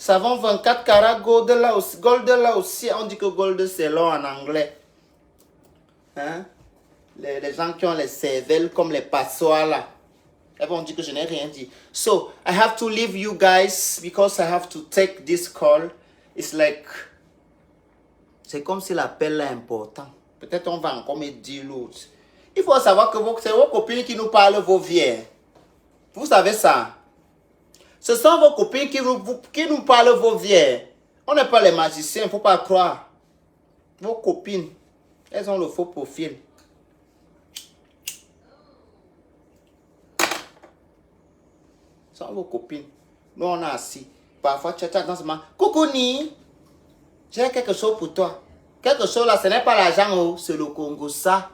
Savon 24 carats gold là aussi. Gold là aussi. On dit que gold c'est long en anglais. Hein? Les gens qui ont les cervelles comme les passoires là. Elles vont dire que je n'ai rien dit. So, I have to leave you guys because I have to take this call. It's like... C'est comme si l'appel est important. Peut-être on va encore me dire l'autre. Il faut savoir que c'est vos copines qui nous parlent vos vies. Vous savez ça. Ce sont vos copines qui nous parlent vos vies. On n'est pas les magiciens, il ne faut pas croire. Vos copines, elles ont le faux profil. Ce sont vos copines. Nous, on a assis. Parfois, tu as dans ce moment. Coucou, Ni. J'ai quelque chose pour toi. Quelque chose là, ce n'est pas l'argent, c'est le Congo, ça.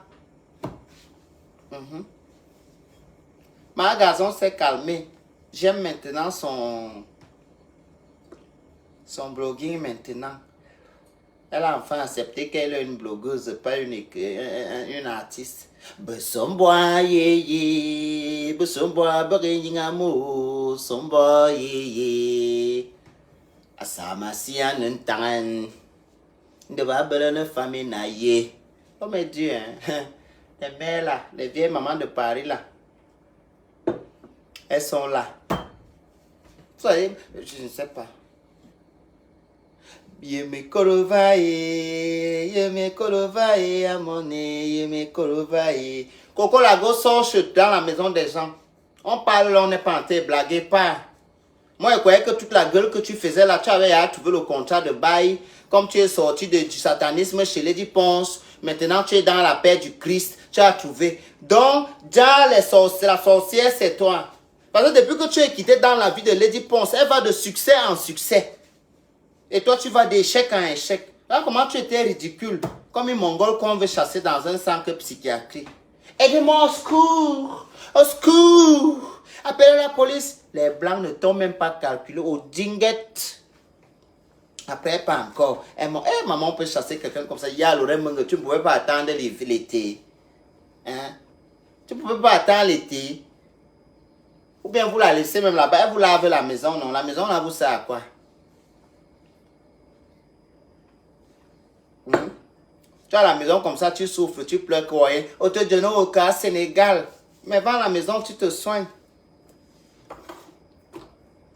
Ma garçon s'est calmé. J'aime maintenant son blogging maintenant. Elle a enfin accepté qu'elle est une blogueuse, pas une artiste. Besomboa ye, besomboa beringamo, somboa ye. Asamasia n'entan. De babel ne famille na ye. Oh mes dieu, hein. Les mères là, les vieilles mamans de Paris là. Elles sont là. Vous savez, je ne sais pas. Ye me kolovaye, à mon nez, ye me kolovaye. Coco Lago sort dans la maison des gens. On parle là, on n'est pas en train de blaguer, pas. Moi, je croyais que toute la gueule que tu faisais là, tu avais à trouver le contrat de bail. Comme tu es sorti du satanisme chez Lady Ponce, maintenant tu es dans la paix du Christ, tu as trouvé. Donc, dans la sorcière, c'est toi. Parce que depuis que tu es quitté dans la vie de Lady Ponce, elle va de succès en succès. Et toi, tu vas d'échec en échec. Là, comment tu étais ridicule. Comme une mongole qu'on veut chasser dans un centre psychiatrique. Aidez-moi au secours! Au secours! Appelez la police. Les blancs ne t'ont même pas calculé au dinguette. Après, pas encore. Maman, on peut chasser quelqu'un comme ça. Tu ne pouvais pas attendre l'été. Hein? Tu ne pouvais pas attendre l'été. Ou bien vous la laissez même là-bas. Vous lavez la maison. Non, la maison là, vous savez à quoi? Tu as la maison comme ça, tu souffres, tu pleures, quoi. Au te donner au cas Sénégal. Mais va à la maison, tu te soignes.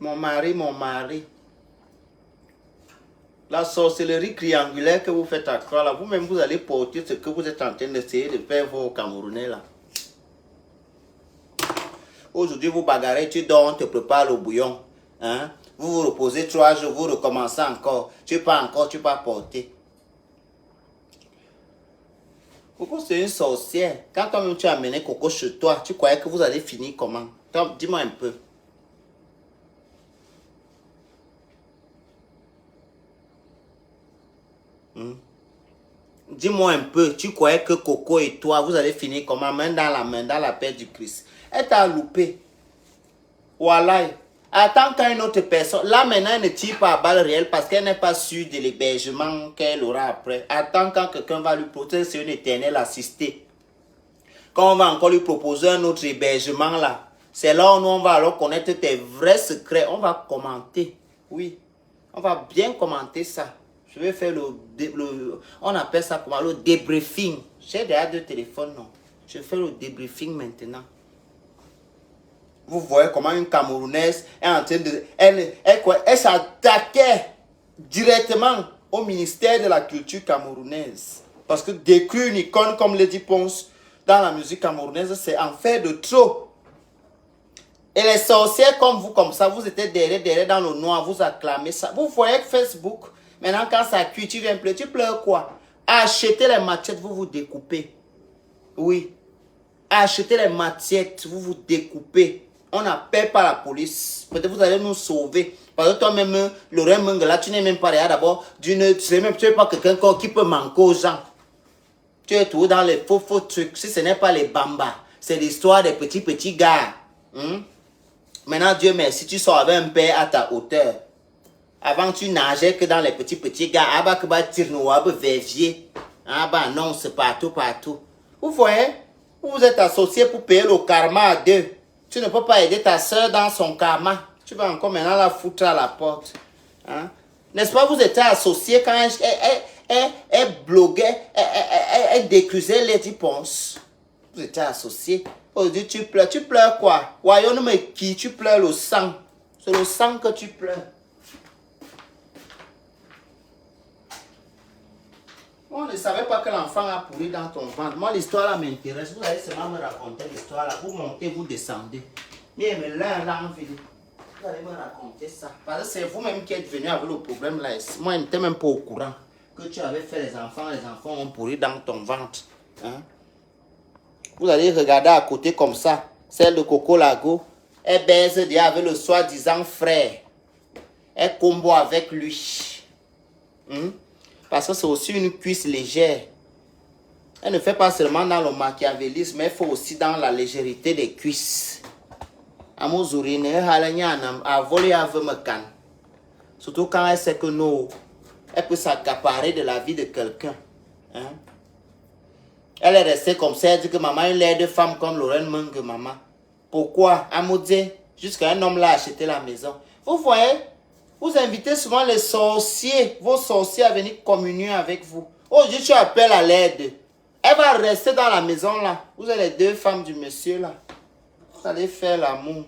Mon mari. La sorcellerie triangulaire que vous faites à croire là, vous-même vous allez porter ce que vous êtes en train d'essayer de faire vos Camerounais là. Aujourd'hui vous bagarrez, tu dors, on te prépare le bouillon. Hein? Vous vous reposez 3 jours, vous recommencez encore. Tu pas porter. Coco c'est une sorcière. Quand toi-même tu as amené Coco chez toi, tu croyais que vous allez finir comment? Dis-moi un peu. Dis-moi un peu, tu croyais que Coco et toi, vous allez finir comment? Main, dans la paix du Christ. Elle t'a loupé. Voilà. Attends quand une autre personne, là maintenant elle ne tire pas à balles réelles parce qu'elle n'est pas sûre de l'hébergement qu'elle aura après. Attends quand quelqu'un va lui proposer, c'est une éternelle assistée. Quand on va encore lui proposer un autre hébergement là, c'est là où nous on va alors connaître tes vrais secrets. On va commenter. Oui, on va bien commenter ça. Je vais faire on appelle ça comment? Le débriefing. J'ai déjà 2 téléphones, non. Je fais le débriefing maintenant. Vous voyez comment une Camerounaise est en train de... Elle s'attaquait directement au ministère de la culture camerounaise. Parce que décrire une icône comme Lady Ponce dans la musique camerounaise, c'est en faire de trop. Et les sorcières comme vous, comme ça, vous étiez derrière dans le noir, vous acclamez ça. Vous voyez que Facebook, maintenant quand ça cuit, tu viens pleurer. Tu pleures quoi? Achetez les machettes, vous vous découpez. Oui. Achetez les machettes, vous vous découpez. On n'appelle pas la police. Peut-être vous allez nous sauver. Parce que toi-même, Laurent Mengela, tu n'es même pas là d'abord. Tu n'es pas quelqu'un qui peut manquer aux gens. Tu es tout dans les faux trucs. Si ce n'est pas les bambas, c'est l'histoire des petits gars. Maintenant, Dieu merci, tu sors avec un père à ta hauteur. Avant, tu nageais que dans les petits gars. Ah bah, que bah, tirnois, vervier. Ah bah, non, c'est partout. Vous voyez? Vous êtes associés pour payer le karma à 2. Tu ne peux pas aider ta soeur dans son karma. Tu vas encore maintenant la foutre à la porte. Hein? N'est-ce pas, vous étiez associé quand elle bloguait, elle décusait Lady Ponce. Vous étiez associé. Aujourd'hui, tu pleures quoi? Voyons, mais qui? Tu pleures le sang. C'est le sang que tu pleures. On ne savait pas que l'enfant a pourri dans ton ventre. Moi, l'histoire là m'intéresse. Vous allez seulement me raconter l'histoire là. Vous montez, vous descendez. Mais là, envie. Vous allez me raconter ça. Parce que c'est vous-même qui êtes venu avec le problème là. Moi, je n'étais même pas au courant que tu avais fait les enfants ont pourri dans ton ventre. Hein? Vous allez regarder à côté comme ça. Celle de Coco Lago. Elle baise déjà avec le soi-disant frère. Elle combo avec lui. Parce que c'est aussi une cuisse légère. Elle ne fait pas seulement dans le machiavélisme, mais il faut aussi dans la légèreté des cuisses. Amozurine, a volé avec me canne. Surtout quand elle sait que non, elle peut s'accaparer de la vie de quelqu'un. Hein? Elle est restée comme ça, elle dit que maman, elle est de femme comme Lorraine Menge, maman. Pourquoi? Amodé, jusqu'à un homme l'a acheté la maison. Vous voyez? Vous invitez souvent les sorciers, vos sorciers à venir communier avec vous. Aujourd'hui, tu appelles à l'aide. Elle va rester dans la maison là. Vous êtes les deux femmes du monsieur là. Vous allez faire l'amour.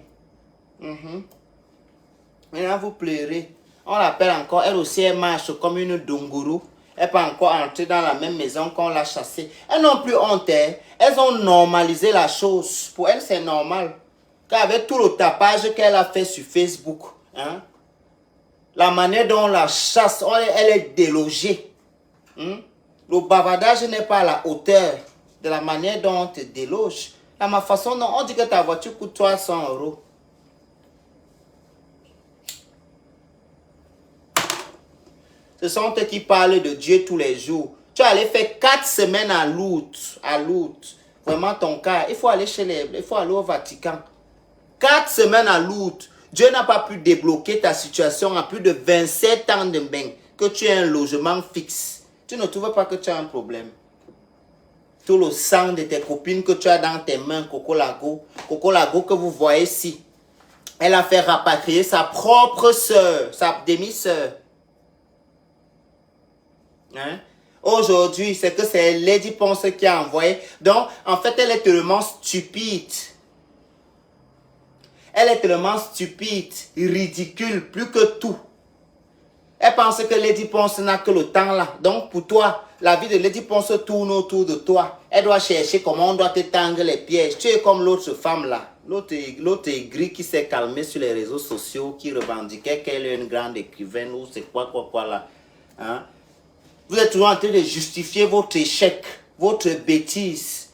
Maintenant, vous pleurez. On l'appelle encore. Elle aussi, elle marche comme une dunguru. Elle peut encore entrer dans la même maison qu'on l'a chassée. Elles n'ont plus honte. Elles ont normalisé la chose. Pour elles, c'est normal. Car avec tout le tapage qu'elle a fait sur Facebook, hein, la manière dont on la chasse, elle est délogée. Le bavardage n'est pas à la hauteur de la manière dont on te déloge. À ma façon, non, on dit que ta voiture coûte 300 €. Ce sont eux qui parlent de Dieu tous les jours. Tu es allé faire 4 semaines à Lourdes. Vraiment ton cas, il faut aller il faut aller au Vatican. 4 semaines à Lourdes. Dieu n'a pas pu débloquer ta situation à plus de 27 ans de bain. Que tu aies un logement fixe. Tu ne trouves pas que tu as un problème. Tout le sang de tes copines que tu as dans tes mains, Coco Lago que vous voyez ici. Elle a fait rapatrier sa propre soeur, sa demi-soeur. Hein? Aujourd'hui, c'est que c'est Lady Ponce qui a envoyé. Donc, en fait, elle est tellement stupide. Elle est tellement stupide, ridicule, plus que tout. Elle pense que Lady Ponce n'a que le temps là. Donc, pour toi, la vie de Lady Ponce tourne autour de toi. Elle doit chercher comment on doit te tendre les pièges. Tu es comme l'autre femme là. L'autre aigri qui s'est calmée sur les réseaux sociaux, qui revendiquait qu'elle est une grande écrivaine ou c'est quoi là. Hein? Vous êtes toujours en train de justifier votre échec, votre bêtise.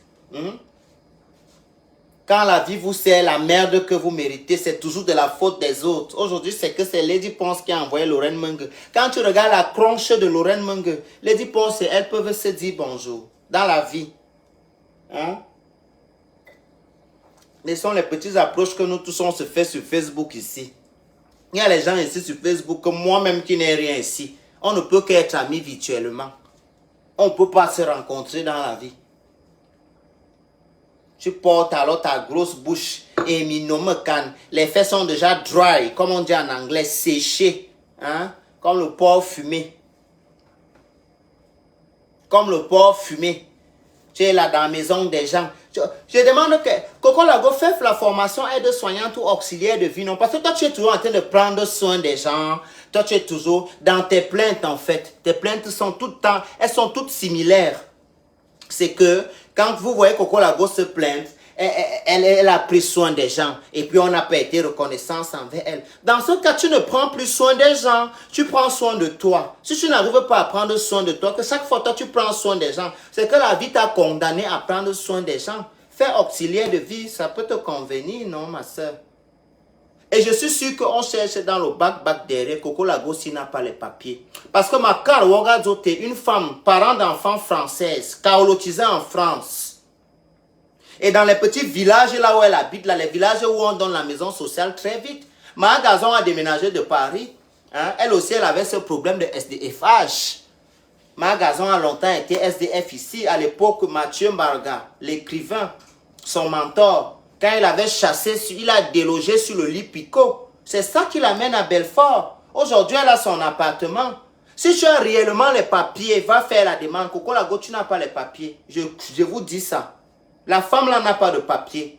Quand la vie vous sert la merde que vous méritez, c'est toujours de la faute des autres. Aujourd'hui, c'est que c'est Lady Ponce qui a envoyé Lorraine Menge. Quand tu regardes la tronche de Lorraine Menge, Lady Ponce et elle peuvent se dire bonjour dans la vie. Hein? Ce sont les petites approches que nous tous on se fait sur Facebook ici. Il y a les gens ici sur Facebook, comme moi-même qui n'ai rien ici. On ne peut qu'être amis virtuellement. On ne peut pas se rencontrer dans la vie. Tu portes alors ta grosse bouche et can. Les fesses sont déjà dry, comme on dit en anglais, séchées. Hein? Comme le porc fumé. Comme le porc fumé. Tu es là dans la maison des gens. Je demande que Coco Lago fait la formation aide-soignante ou auxiliaire de vie. Non, parce que toi, tu es toujours en train de prendre soin des gens. Toi, tu es toujours dans tes plaintes, en fait. Tes plaintes sont tout le temps, elles sont toutes similaires. C'est que quand vous voyez Coco Lago se plaindre, elle a pris soin des gens. Et puis, on n'a pas été reconnaissant envers elle. Dans ce cas, tu ne prends plus soin des gens. Tu prends soin de toi. Si tu n'arrives pas à prendre soin de toi, que chaque fois, toi, tu prends soin des gens, c'est que la vie t'a condamné à prendre soin des gens. Faire auxiliaire de vie, ça peut te convenir, non, ma soeur? Et je suis sûr qu'on cherche dans le bac derrière. Coco Lago s'il n'a pas les papiers. Parce que ma Carl Wagazote, une femme, parent d'enfants française, kaolotisée en France. Et dans les petits villages là où elle habite, là, les villages où on donne la maison sociale très vite. Ma Gazon a déménagé de Paris. Hein? Elle aussi, elle avait ce problème de SDFH. Ma Gazon a longtemps été SDF ici. À l'époque, Mathieu Mbarga, l'écrivain, son mentor, quand il avait chassé, il a délogé sur le lit Picot. C'est ça qui l'amène à Belfort. Aujourd'hui, elle a son appartement. Si tu as réellement les papiers, va faire la demande. Coco Lago, tu n'as pas les papiers. Je vous dis ça. La femme là n'a pas de papiers.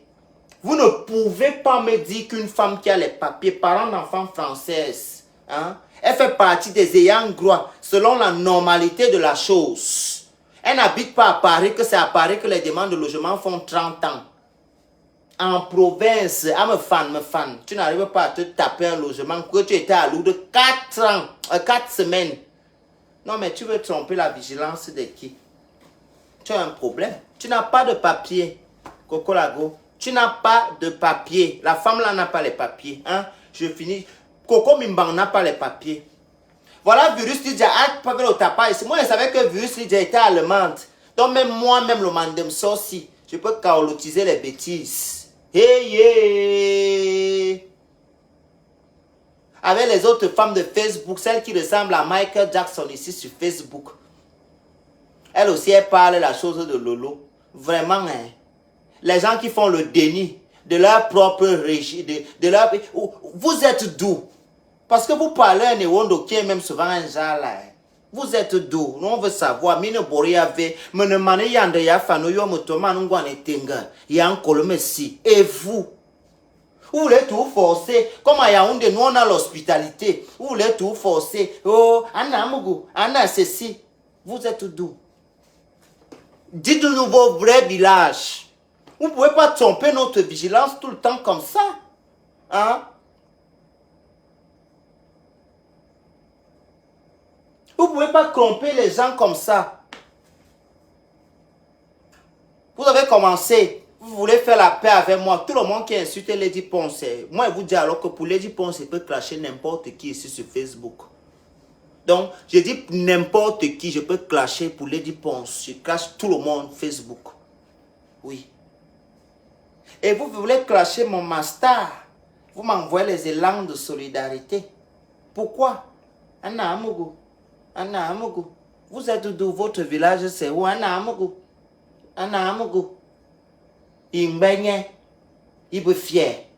Vous ne pouvez pas me dire qu'une femme qui a les papiers, parent d'enfant française, hein, elle fait partie des ayants droit selon la normalité de la chose. Elle n'habite pas à Paris, que c'est à Paris que les demandes de logement font 30 ans. En province, me fan. Tu n'arrives pas à te taper un logement que tu étais à Lourdes 4 ans, 4 semaines. Non, mais tu veux tromper la vigilance de qui? Tu as un problème. Tu n'as pas de papier, Coco Lago. Tu n'as pas de papier. La femme là n'a pas les papiers. Hein? Je finis. Coco Mimbang n'a pas les papiers. Voilà, Virus Lydia a pas vu le tapas ici. Moi, je savais que Virus Lydia était allemande. Donc, même moi-même, le mandem sorci, je peux chaotiser les bêtises. Hey, yeah. Avec les autres femmes de Facebook, celles qui ressemblent à Michael Jackson ici sur Facebook. Elle aussi, elle parle la chose de Lolo. Vraiment, hein. Les gens qui font le déni de leur propre régime, de leur... Vous êtes doux. Parce que vous parlez un néondo qui est même souvent un genre là. Vous êtes doux. Nous, on veut savoir. Mine Boriave, Menemane Yande Yafano Yomotoma Nungwane Tenga, Yankolomesi. Et vous? Vous voulez tout forcer? Comme à Yaoundé, nous on a l'hospitalité. Vous voulez tout forcer? Oh, Anna Mougou, Anna ceci. Vous êtes doux. Dites-nous vos vrais villages. Vous ne pouvez pas tromper notre vigilance tout le temps comme ça. Hein? Vous ne pouvez pas tromper les gens comme ça. Vous avez commencé. Vous voulez faire la paix avec moi. Tout le monde qui insulte Lady Ponce. Moi, je vous dis alors que pour Lady Ponce, il peut clasher n'importe qui ici sur Facebook. Donc, je dis n'importe qui, je peux clasher pour Lady Ponce. Je clash tout le monde Facebook. Oui. Et vous voulez clasher mon master. Vous m'envoyez les élans de solidarité. Pourquoi? Anna Amougou. Anna Amougou. Vous êtes d'où? Votre village, c'est où? Anna Amougou. Anna Amougou. Il m'baigne. Il est fier.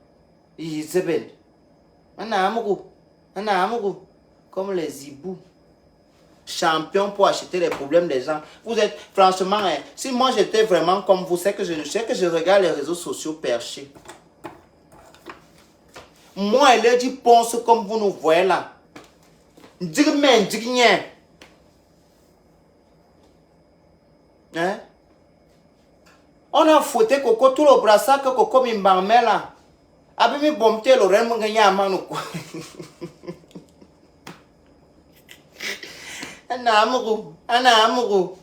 Il se belle. Anna Amougou. Anna Amougou. Comme les hiboux. Champion pour acheter les problèmes des gens. Vous êtes, franchement, hein, si moi j'étais vraiment comme vous, c'est que je regarde les réseaux sociaux perchés. Moi, elle dit pense comme vous nous voyez là. Dis-moi, dis-moi. Hein? On a fouetté Coco tout le brassard que Coco Mimbang met là. Abimi bomté le rem gagné à mano quoi. Anna Amourou.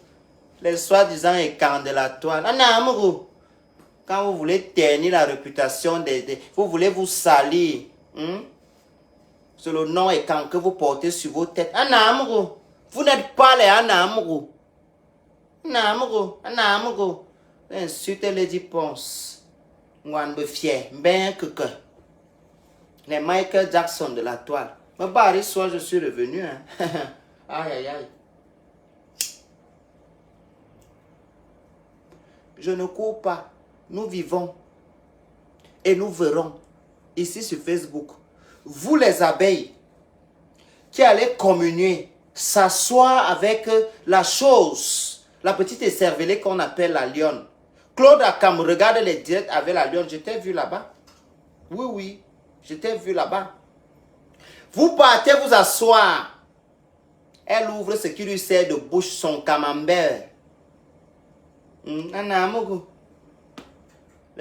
Les soi-disant écans de la toile. Anna Amourou. Quand vous voulez ternir la réputation vous voulez vous salir. C'est le nom écant que vous portez sur vos têtes. Anna Amourou. Vous n'êtes pas les Anna Amourou. Anna Amourou. Anna Amourou. Insulte Lady Ponce. Mouane fier. Ben que. Les Michael Jackson de la toile. Mais bah, soit je suis revenu. Hein. Aïe, aïe, aïe. Je ne cours pas. Nous vivons. Et nous verrons. Ici sur Facebook. Vous les abeilles. Qui allez communier. S'asseoir avec la chose. La petite écervelée qu'on appelle la lionne. Claude Akam regarde les directs avec la lionne. Je t'ai vu là-bas. Oui, oui. Je t'ai vu là-bas. Vous partez vous asseoir. Elle ouvre ce qui lui sert de bouche, son camembert. Les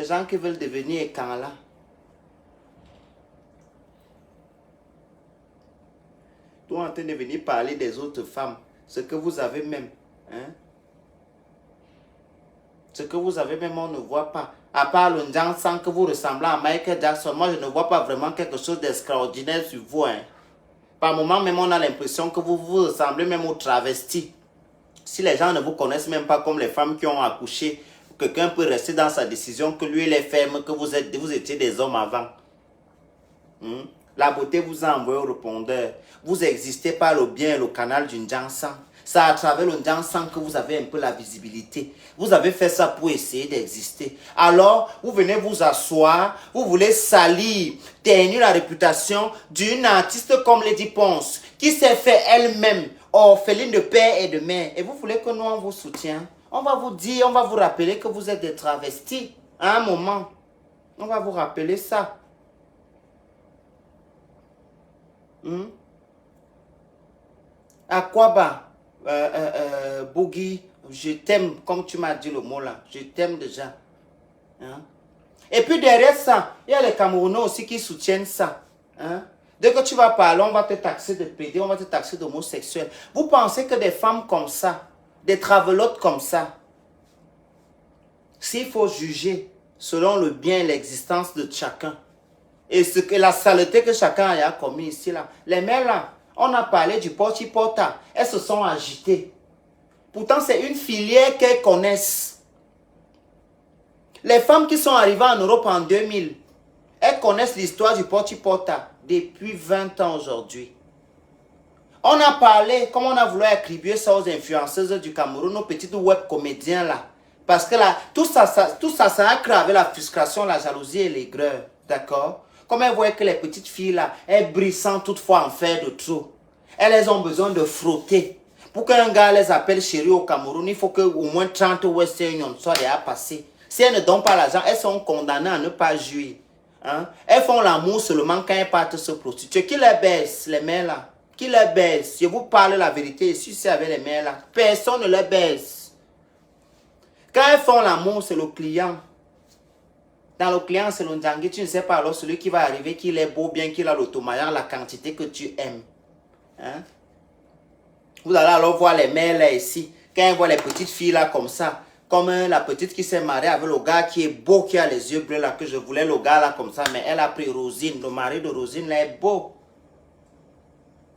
gens qui veulent devenir écans là. Toi en train de venir parler des autres femmes. Ce que vous avez même. Hein? Ce que vous avez même, on ne voit pas. À part le Njansan que vous ressemblez à Michael Jackson, moi je ne vois pas vraiment quelque chose d'extraordinaire sur vous. Hein? Par moment même, on a l'impression que vous vous ressemblez même aux travestis. Si les gens ne vous connaissent même pas comme les femmes qui ont accouché, quelqu'un peut rester dans sa décision que lui il est ferme, que vous étiez des hommes avant. La beauté vous a envoyé au répondeur. Vous existez par le bien et le canal du Njansan. Ça à travers le Ndjang sans que vous avez un peu la visibilité. Vous avez fait ça pour essayer d'exister. Alors, vous venez vous asseoir, vous voulez salir, ternir la réputation d'une artiste comme Lady Ponce, qui s'est fait elle-même orpheline de père et de mère. Et vous voulez que nous, on vous soutienne. On va vous dire, on va vous rappeler que vous êtes des travestis. À un moment, on va vous rappeler ça. Aquaba, Boogie, je t'aime, comme tu m'as dit le mot là. Je t'aime déjà. Hein? Et puis derrière ça, il y a les Camerounais aussi qui soutiennent ça. Hein? Dès que tu vas parler, on va te taxer de pédé, on va te taxer d'homosexuel. Vous pensez que des femmes comme ça, des travelotes comme ça, s'il faut juger selon le bien et l'existence de chacun, et ce que la saleté que chacun a commis ici, là, les mères là, on a parlé du porti-porta, elles se sont agitées. Pourtant, c'est une filière qu'elles connaissent. Les femmes qui sont arrivées en Europe en 2000, elles connaissent l'histoire du porti-porta depuis 20 ans aujourd'hui. On a parlé, comme on a voulu attribuer ça aux influenceuses du Cameroun, nos petites web comédiens là. Parce que là, tout ça a aggravé la frustration, la jalousie et l'aigreur. D'accord? Comme elles voient que les petites filles là, elles brillent sans toutefois en faire de trop. Elles ont besoin de frotter. Pour qu'un gars les appelle chérie au Cameroun, il faut que au moins 30 Western Union soient déjà passés. Si elles ne donnent pas l'argent, elles sont condamnées à ne pas jouir. Hein? Elles font l'amour seulement quand elles partent se prostituer. Qui les baisse, les mères là? Qui les baisse? Je vous parle la vérité ici, c'est avec les mères là. Personne ne les baisse. Quand elles font l'amour, c'est le client. Dans le client, c'est le Ndjangui. Tu ne sais pas alors celui qui va arriver, qu'il est beau, bien qu'il a l'automaillard, la quantité que tu aimes. Hein? Vous allez alors voir les mères là ici. Quand elles voient les petites filles là comme ça, comme la petite qui s'est mariée avec le gars qui est beau, qui a les yeux bleus là, que je voulais le gars là comme ça, mais elle a pris Rosine. Le mari de Rosine là est beau.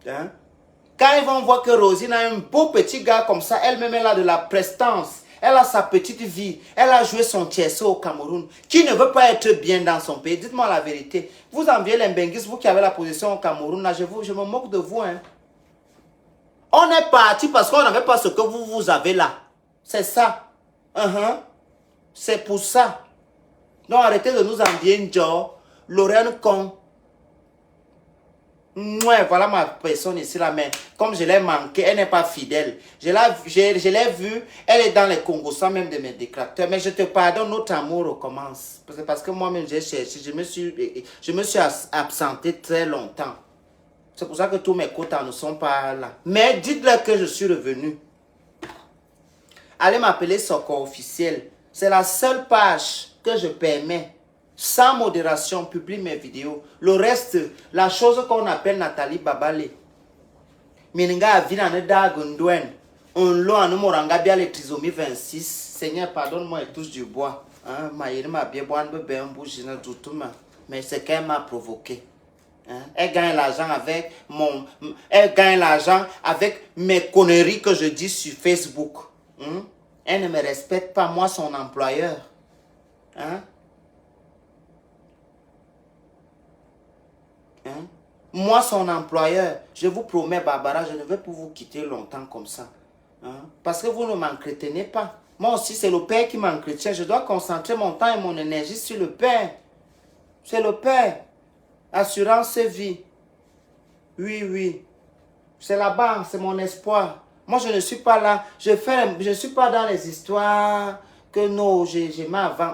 Hein? Quand ils vont voir que Rosine a un beau petit gars comme ça, elle-même elle a de la prestance. Elle a sa petite vie. Elle a joué son tiercé au Cameroun. Qui ne veut pas être bien dans son pays? Dites-moi la vérité. Vous enviez les Mbenguis, vous qui avez la position au Cameroun, là, je me moque de vous. Hein. On est parti parce qu'on n'avait pas ce que vous avez là. C'est ça. C'est pour ça. Donc arrêtez de nous envier une job. Lorraine con. Ouais, voilà ma personne ici là, mais comme je l'ai manqué, elle n'est pas fidèle. Je l'ai vue, elle est dans les Congos sans même de mes détracteurs. Mais je te pardonne, notre amour recommence. Parce que moi-même j'ai cherché, je me suis absenté très longtemps. C'est pour ça que tous mes quotas ne sont pas là. Mais dites-leur que je suis revenu. Allez m'appeler Soko officiel. C'est la seule page que je permets. Sans modération, publie mes vidéos. Le reste, la chose qu'on appelle Nathalie Babale. Mininga avina ne dagundwen. On l'a en moranga bien les trisomie 26. Seigneur, pardonne-moi et touche du bois. Hein, m'a bien boire un peu un bouche, mais c'est qu'elle m'a provoqué. Hein? Elle gagne l'argent avec elle gagne l'argent avec mes conneries que je dis sur Facebook. Hein? Elle ne me respecte pas, moi son employeur. Hein? Hein? Moi, son employeur, je vous promets, Barbara, je ne vais pas vous quitter longtemps comme ça. Hein? Parce que vous ne m'entretenez pas. Moi aussi, c'est le Père qui m'entretient. Je dois concentrer mon temps et mon énergie sur le Père. C'est le Père. Assurance vie. Oui, oui. C'est la banque, c'est mon espoir. Moi, je ne suis pas là. Je ne suis pas dans les histoires que non, j'ai mis avant.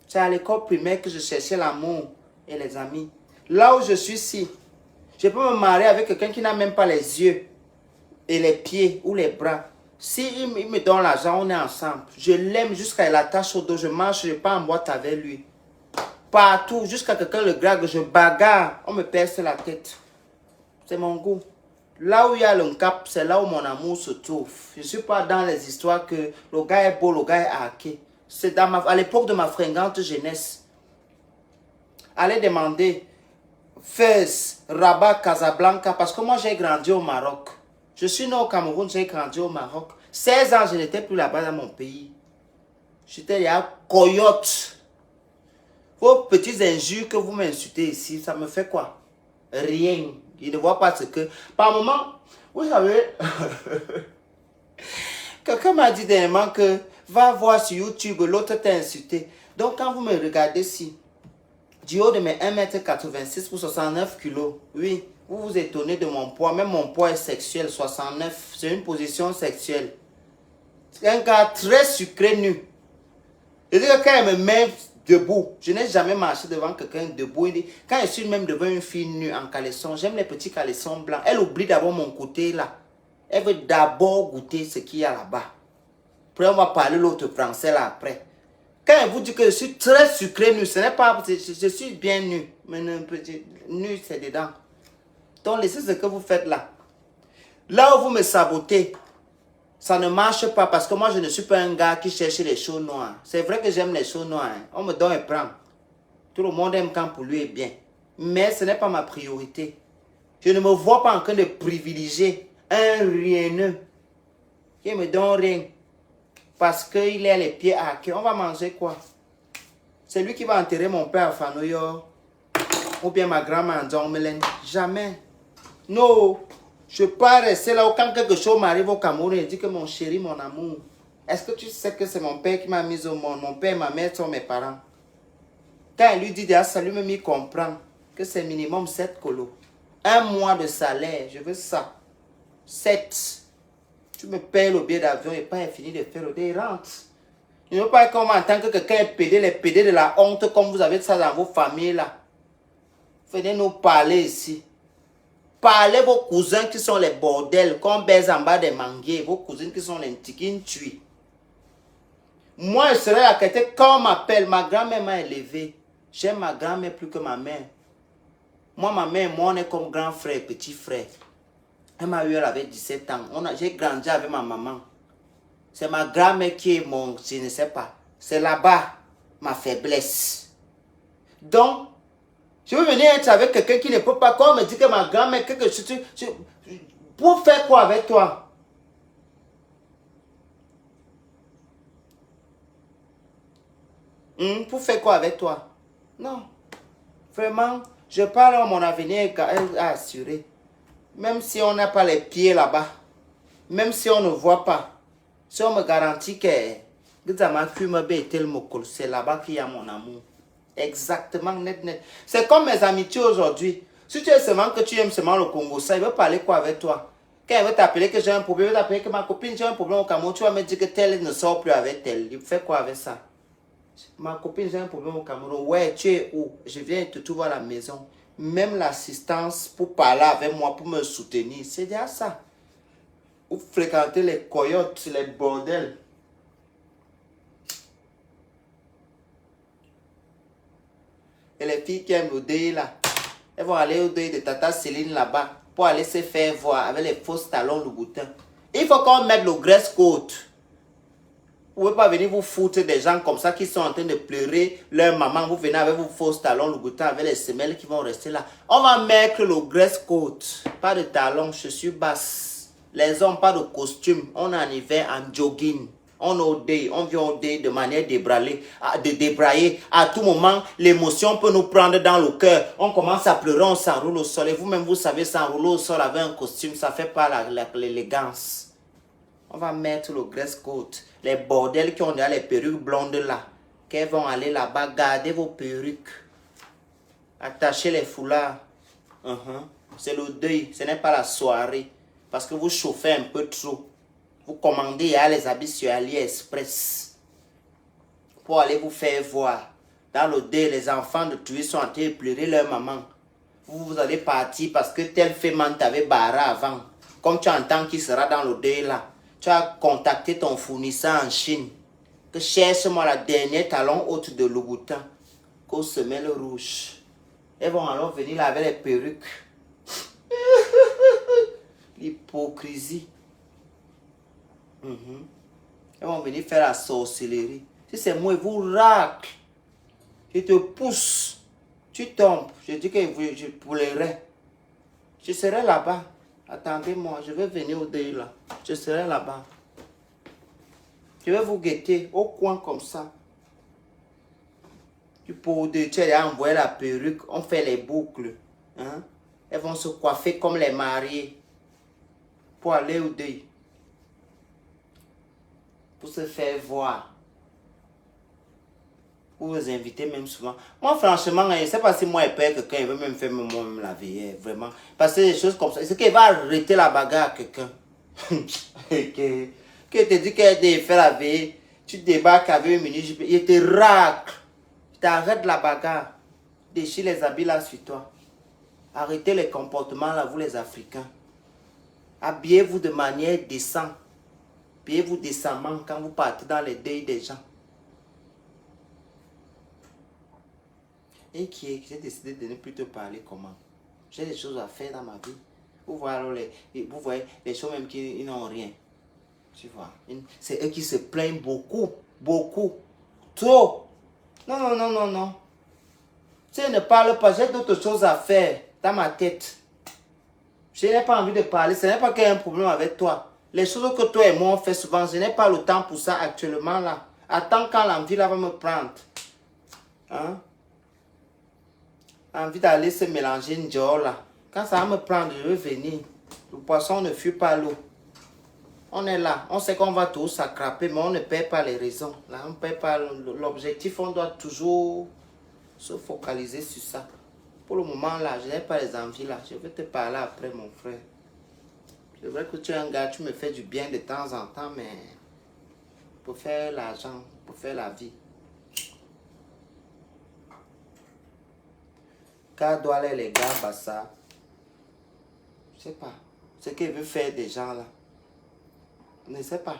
C'est à l'école primaire que je cherchais l'amour et les amis. Là où je suis ici, je peux me marier avec quelqu'un qui n'a même pas les yeux et les pieds ou les bras. Si il me donne l'argent, on est ensemble. Je l'aime jusqu'à la tâche au dos. Je marche, je pars en boîte avec lui. Partout, jusqu'à quelqu'un le drague, je bagarre. On me perce la tête. C'est mon goût. Là où il y a le cap, c'est là où mon amour se trouve. Je ne suis pas dans les histoires que le gars est beau, le gars est hacké. C'est à l'époque de ma fringante jeunesse. Allez demander Fès, Rabat, Casablanca, parce que moi j'ai grandi au Maroc. Je suis né au Cameroun, j'ai grandi au Maroc. 16 ans, je n'étais plus là-bas dans mon pays. J'étais là, coyote. Vos petites injures que vous m'insultez ici, ça me fait quoi? Rien. Ils ne voient pas ce que... Par moment, vous savez, Quelqu'un m'a dit dernièrement que va voir sur YouTube, l'autre t'a insulté. Donc quand vous me regardez ici, du haut de mes 1,86 m pour 69 kg, oui, vous vous étonnez de mon poids. Même mon poids est sexuel, 69. C'est une position sexuelle. C'est un gars très sucré nu. Je dis que quand il me met debout, je n'ai jamais marché devant quelqu'un debout. Quand je suis même devant une fille nue en caleçon, j'aime les petits caleçons blancs. Elle oublie d'abord mon côté là. Elle veut d'abord goûter ce qu'il y a là-bas. Après, on va parler l'autre français là après. Quand elle vous dit que je suis très sucré nu, ce n'est pas... Je suis bien nu. Mais un petit nu, c'est dedans. Donc, laissez ce que vous faites là. Là où vous me sabotez, ça ne marche pas parce que moi, je ne suis pas un gars qui cherche les choses noires. C'est vrai que j'aime les choses noires. Hein. On me donne et prend. Tout le monde aime quand pour lui est bien. Mais ce n'est pas ma priorité. Je ne me vois pas en train de privilégier un rieneux qui me donne rien. Parce qu'il a les pieds hackés. On va manger quoi? C'est lui qui va enterrer mon père à Fanoyo. Ou bien ma grand-mère en Dongmelen. Jamais. Non. Je ne peux pas rester là où quand quelque chose m'arrive au Cameroun et dire que mon chéri, mon amour. Est-ce que tu sais que c'est mon père qui m'a mis au monde? Mon père et ma mère sont mes parents. Quand il lui dit déjà ça, lui-même il comprend que c'est minimum 7 colos. Un mois de salaire, je veux ça. 7. Tu me payes le billet d'avion et pas fini de faire le dé, rentre. Je ne veux pas qu'on m'entende que quelqu'un est pédé, les pédés de la honte comme vous avez ça dans vos familles là. Venez nous parler ici. Parlez vos cousins qui sont les bordels, qu'on baise en bas des manguiers, vos cousines qui sont les tiquines tués. Moi, je serai la qualité quand on m'appelle. Ma grand-mère m'a élevé. J'aime ma grand-mère plus que ma mère. Moi, ma mère et moi, on est comme grand frère et petit frère. Elle m'a eu, elle avait 17 ans. J'ai grandi avec ma maman. C'est ma grand-mère qui est mon, je ne sais pas. C'est là-bas ma faiblesse. Donc, je veux venir être avec quelqu'un qui ne peut pas. Quand on me dit que ma grand-mère, quelque chose, pour faire quoi avec toi? Pour faire quoi avec toi? Non. Vraiment, je parle à mon avenir est assuré. Même si on n'a pas les pieds là-bas. Même si on ne voit pas. Si on me garantit que c'est là-bas qu'il y a mon amour. Exactement, net, net. C'est comme mes amitiés aujourd'hui. Si tu es seulement que tu aimes seulement le Congo, ça, il veut parler quoi avec toi? Quand il veut t'appeler que j'ai un problème, il veut t'appeler que ma copine, j'ai un problème au Cameroun, tu vas me dire que tel ne sort plus avec tel. Il fait quoi avec ça? Ma copine, j'ai un problème au Cameroun. Ouais, tu es où? Je viens te trouver à la maison. Même l'assistance pour parler avec moi, pour me soutenir, c'est déjà ça. Vous fréquentez les coyotes, les bordels. Et les filles qui aiment le deuil là, elles vont aller au deuil de Tata Céline là-bas pour aller se faire voir avec les fausses talons Louboutin. Il faut qu'on mette le dress code. Vous ne pouvez pas venir vous foutre des gens comme ça qui sont en train de pleurer leur maman. Vous venez avec vos fausses talons Louboutin avec les semelles qui vont rester là. On va mettre le dress code. Pas de talons, chaussures basses. Les hommes, pas de costume. On est en hiver en jogging. On est au deuil, on vient au deuil de manière débraillée. À tout moment, l'émotion peut nous prendre dans le cœur. On commence à pleurer, on s'enroule au sol. Et vous-même, vous savez, s'enrouler au sol avec un costume, ça ne fait pas l'élégance. On va mettre le dress code. Les bordels qui ont déjà les perruques blondes là, qu'elles vont aller là-bas, gardez vos perruques. Attachez les foulards. C'est le deuil, ce n'est pas la soirée. Parce que vous chauffez un peu trop. Vous commandez les habits sur AliExpress pour aller vous faire voir. Dans le deuil, les enfants de tuer sont en train de pleurer leur maman. Vous allez partir parce que tel fait t'avait barré avant. Comme tu entends qu'il sera dans le deuil là, tu as contacté ton fournisseur en Chine. Que cherche-moi la dernière talon haute de Louboutin. Qu'aux semelles rouges. Elles vont alors venir là avec les perruques. L'hypocrisie. Elles vont venir faire la sorcellerie. Si c'est moi, vous racle. Je te pousse. Tu tombes. Je dis que je pleurerai. Je serai là-bas. Attendez-moi, je vais venir au deuil là. Je serai là-bas. Je vais vous guetter au coin comme ça. Tu as envoyé la perruque. On fait les boucles. Elles vont se coiffer comme les mariés. Pour aller au deuil. pour se faire voir. Pour vous inviter même souvent. Moi, franchement, je ne sais pas si moi, je paye quelqu'un, il veut même faire moi-même la veille, vraiment. Parce que des choses comme ça, c'est qu'il va arrêter la bagarre à quelqu'un. Que te dit qu'elle a fait la veille, tu débarques avec une minute, il te racle. Il t'arrête la bagarre. Déchire les habits là sur toi. Arrêtez les comportements là, vous les Africains. Habillez-vous de manière décente. Habillez-vous décemment quand vous partez dans les deuils des gens. Et j'ai décidé de ne plus te parler comment. J'ai des choses à faire dans ma vie. Vous voyez les choses même qui n'ont rien. Tu vois. C'est eux qui se plaignent beaucoup. Beaucoup. Trop. Non, non, non, non, non. Si je ne parle pas, j'ai d'autres choses à faire dans ma tête. Je n'ai pas envie de parler. Ce n'est pas qu'il y a un problème avec toi. Les choses que toi et moi on fait souvent, je n'ai pas le temps pour ça actuellement là. Attends quand l'envie là va me prendre. Hein? Envie d'aller se mélanger une dior là. Quand ça va me prendre, je vais venir. Le poisson ne fuit pas l'eau. On est là. On sait qu'on va tous s'attraper, mais on ne perd pas les raisons. Là, on ne perd pas l'objectif. On doit toujours se focaliser sur ça. Pour le moment là, je n'ai pas les envies là. Je vais te parler après, mon frère. C'est vrai que tu es un gars, tu me fais du bien de temps en temps, mais pour faire l'argent, pour faire la vie. Car doit aller les gars, bah ça. Je sais pas. Ce qu'il veut faire des gens là. Je ne sais pas.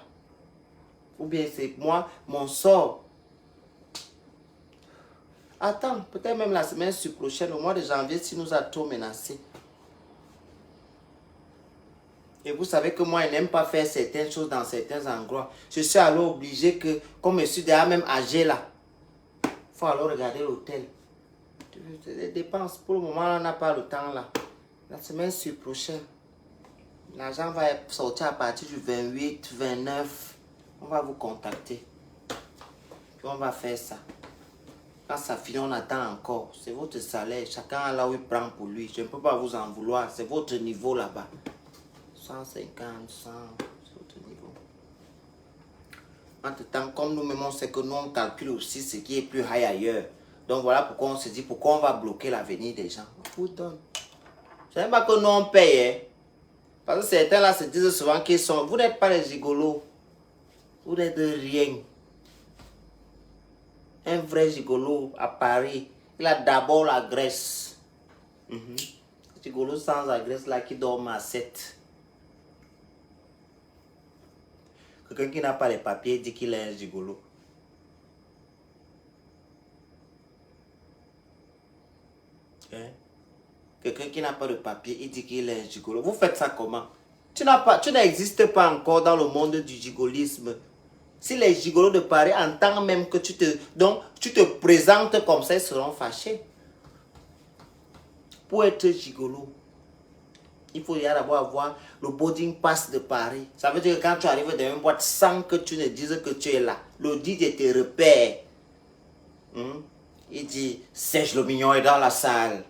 Ou bien c'est moi, mon sort. Attends, peut-être même la semaine prochaine, au mois de janvier, si nous a trop menacé. Et vous savez que moi, je n'aime pas faire certaines choses dans certains endroits. Je suis alors obligé que, comme je suis déjà même âgé là, il faut alors regarder l'hôtel. Les dépenses, pour le moment, on n'a pas le temps là. La semaine prochaine, l'argent va sortir à partir du 28, 29. On va vous contacter. Puis on va faire ça. Quand ça finit, on attend encore. C'est votre salaire. Chacun a là où il prend pour lui. Je ne peux pas vous en vouloir. C'est votre niveau là-bas. 150, 100, c'est votre niveau. Entre-temps, comme nous-mêmes, on sait que nous, on calcule aussi ce qui est plus high ailleurs. Donc voilà pourquoi on se dit, pourquoi on va bloquer l'avenir des gens. On vous donne. Ce n'est pas que nous, on paye. Hein? Parce que certains là se disent souvent qu'ils sont... Vous n'êtes pas les gigolos. Vous n'êtes rien. Un vrai gigolo à Paris, il a d'abord la graisse. Gigolo sans la graisse là qui dort à 7. Quelqu'un qui n'a pas les papiers dit qu'il est un gigolo. Hein? Quelqu'un qui n'a pas de papier, il dit qu'il est un gigolo. Vous faites ça comment? Tu n'existes pas encore dans le monde du gigolisme. Si les gigolos de Paris entendent même que tu te présentes comme ça, ils seront fâchés. Pour être gigolo, il faut d'abord avoir le boarding pass de Paris. Ça veut dire que quand tu arrives dans une boîte sans que tu ne dises que tu es là, le DJ te repère. Il dit, Serge le Mignon est dans la salle.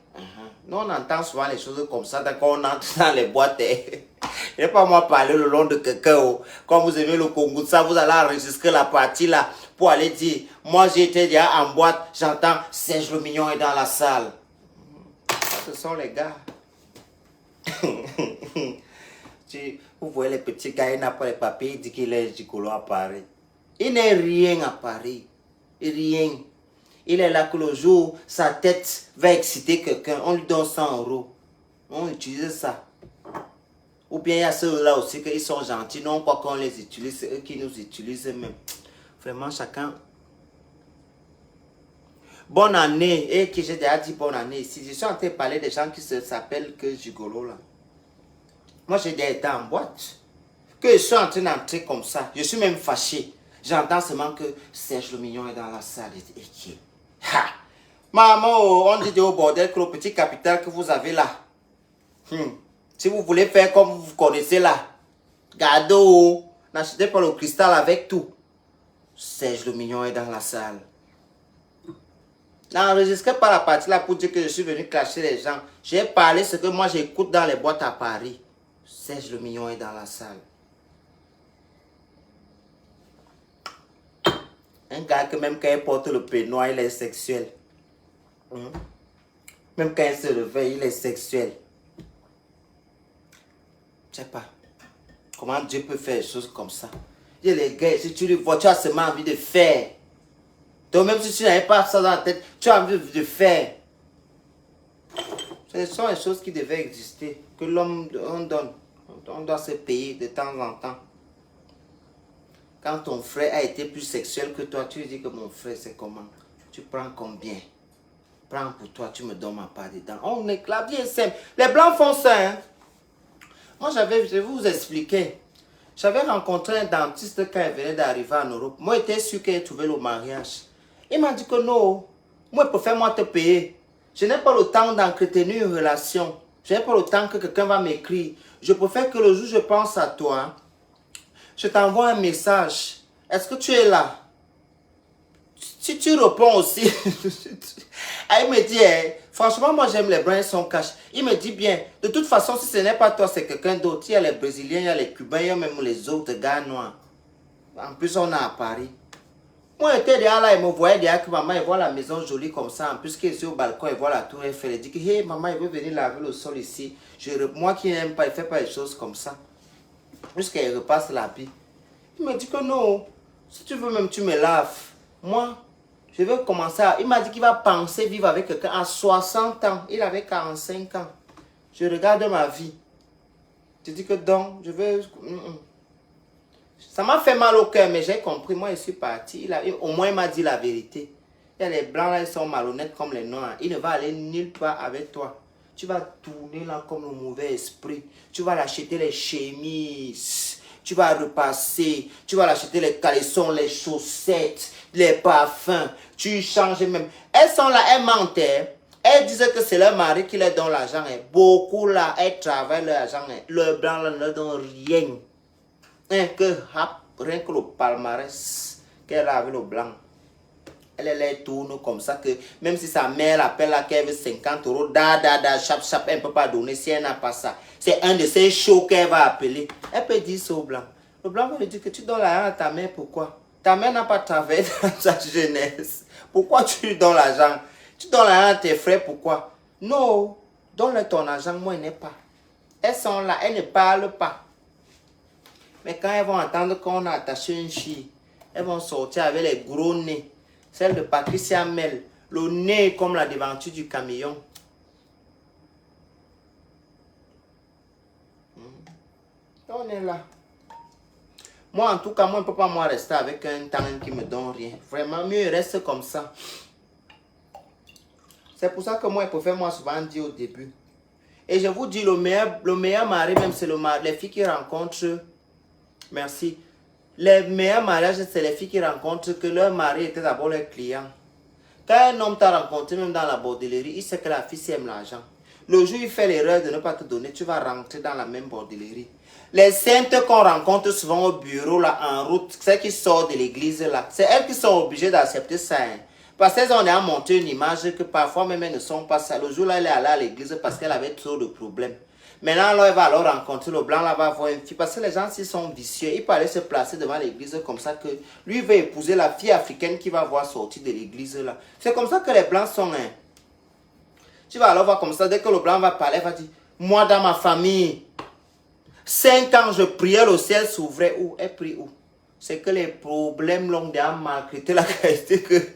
Nous, on entend souvent les choses comme ça, quand on entre dans les boîtes. Je ne vais pas moi parler le long de quelqu'un. Quand vous aimez le Congo, ça, vous allez enregistrer la partie là pour aller dire, moi j'étais déjà en boîte, j'entends Serge le Mignon est dans la salle. Ça, ce sont les gars. Vous voyez les petits gars, il n'a pas les papiers, il dit qu'il est gigolo à Paris. Il n'est rien à Paris. Rien. Il est là que le jour, sa tête va exciter quelqu'un, on lui donne 100 €. On utilise ça. Ou bien il y a ceux-là aussi qu'ils sont gentils, non quoi qu'on les utilise, c'est eux qui nous utilisent même. Vraiment, chacun. Bonne année, et que j'ai déjà dit bonne année ici. Je suis en train de parler des gens qui s'appellent que gigolo là. Moi j'ai déjà été en boîte. Que je suis en train d'entrer comme ça, je suis même fâché. J'entends seulement que Serge le Mignon est dans la salle. Et qui? Ha! Maman, on dit au bordel que le petit capital que vous avez là. Si vous voulez faire comme vous connaissez là, gardez, n'achetez pas le cristal avec tout. Serge le Mignon est dans la salle. N'enregistrez pas la partie là pour dire que je suis venu clasher les gens. J'ai parlé ce que moi j'écoute dans les boîtes à Paris. Serge le Mignon est dans la salle. Un gars que même quand il porte le peignoir, il est sexuel. Même quand il se réveille, il est sexuel. Je sais pas. Comment Dieu peut faire des choses comme ça? Il y a les gars, si tu le vois, tu as seulement envie de faire. Donc même si tu n'avais pas ça dans la tête, tu as envie de faire. Ce sont les choses qui devaient exister. Que l'homme, on doit se payer de temps en temps. Quand ton frère a été plus sexuel que toi, tu lui dis que mon frère, c'est comment? Tu prends combien? Prends pour toi, tu me donnes ma part dedans. On est la vie est simple. Les blancs font ça, hein? Moi, je vais vous expliquer. J'avais rencontré un dentiste quand il venait d'arriver en Europe. Moi, j'étais sûr qu'il trouvait le mariage. Il m'a dit que non, moi, je préfère moi te payer. Je n'ai pas le temps d'entretenir une relation. Je n'ai pas le temps que quelqu'un va m'écrire. Je préfère que le jour où je pense à toi, je t'envoie un message. Est-ce que tu es là? Si tu réponds aussi, il me dit, franchement, moi j'aime les blancs, ils sont cash. Il me dit bien, de toute façon, si ce n'est pas toi, c'est quelqu'un d'autre. Il y a les Brésiliens, il y a les Cubains, il y a même les autres gars noirs. En plus, on est à Paris. Moi, j'étais derrière là, il me voyait derrière que maman, il voit la maison jolie comme ça. En plus, qu'il est sur le balcon, il voit la tour Eiffel. Il dit que, hey, maman, il veut venir laver le sol ici. Moi qui n'aime pas, il ne fait pas des choses comme ça. Jusqu'il repasse la vie. Il me dit que non, si tu veux même, tu me laves. Moi, je vais commencer à... Il m'a dit qu'il va penser vivre avec quelqu'un à 60 ans. Il avait 45 ans. Je regarde ma vie. Je dis que donc, je veux... Ça m'a fait mal au cœur, mais j'ai compris. Moi, je suis parti. Au moins, il m'a dit la vérité. Il y a les blancs là, ils sont malhonnêtes comme les noirs. Il ne va aller nulle part avec toi. Tu vas tourner là comme le mauvais esprit. Tu vas l'acheter les chemises. Tu vas repasser. Tu vas l'acheter les caleçons, les chaussettes, les parfums. Tu changes même. Elles sont là, elles mentent. Elles disent que c'est leur mari qui leur donne l'argent. Beaucoup là, elles travaillent leur argent. Le blanc là, ne leur donne rien. Rien que le palmarès qu'elle a avec le blanc. Elle les tourne comme ça que même si sa mère l'appelle là qu'elle veut 50 €, chap, elle ne peut pas donner si elle n'a pas ça. C'est un de ces shows qu'elle va appeler. Elle peut dire ça au blanc. Le blanc va lui dire que tu donnes l'argent à ta mère, pourquoi? Ta mère n'a pas travaillé dans sa jeunesse. Pourquoi tu lui donnes l'argent? Tu donnes l'argent à tes frères, pourquoi? Non, donne-leur ton argent, moi il n'est pas. Elles sont là, elles ne parlent pas. Mais quand elles vont entendre qu'on a attaché une fille, elles vont sortir avec les gros nez. Celle de Patricia Mel, le nez comme la devanture du camion. On est là. Moi, en tout cas, moi, je ne peux pas moi rester avec un temps qui me donne rien. Vraiment, mieux reste comme ça. C'est pour ça que moi, je préfère moi souvent dire au début. Et je vous dis, le meilleur mari, même c'est les filles qui rencontrent. Merci. Les meilleurs mariages, c'est les filles qui rencontrent que leur mari était d'abord leur client. Quand un homme t'a rencontré, même dans la bordellerie, il sait que la fille aime l'argent. Le jour où il fait l'erreur de ne pas te donner, tu vas rentrer dans la même bordellerie. Les saintes qu'on rencontre souvent au bureau, là, en route, celles qui sortent de l'église, là, c'est elles qui sont obligées d'accepter ça. Hein. Parce qu'elles ont déjà monté une image que parfois même elles ne sont pas ça. Le jour là, elle est allée à l'église parce qu'elle avait trop de problèmes. Maintenant, là, elle va alors rencontrer le blanc, là, va voir une fille. Parce que les gens, s'ils sont vicieux, ils peuvent aller se placer devant l'église comme ça que lui il veut épouser la fille africaine qui va voir sortir de l'église là. C'est comme ça que les blancs sont. Hein. Tu vas alors voir comme ça, dès que le blanc va parler, il va dire, moi dans ma famille, 5 ans, je priais, le ciel s'ouvrait où? Elle prie où? C'est que les problèmes l'ont déjà maltraité la qualité qu'elle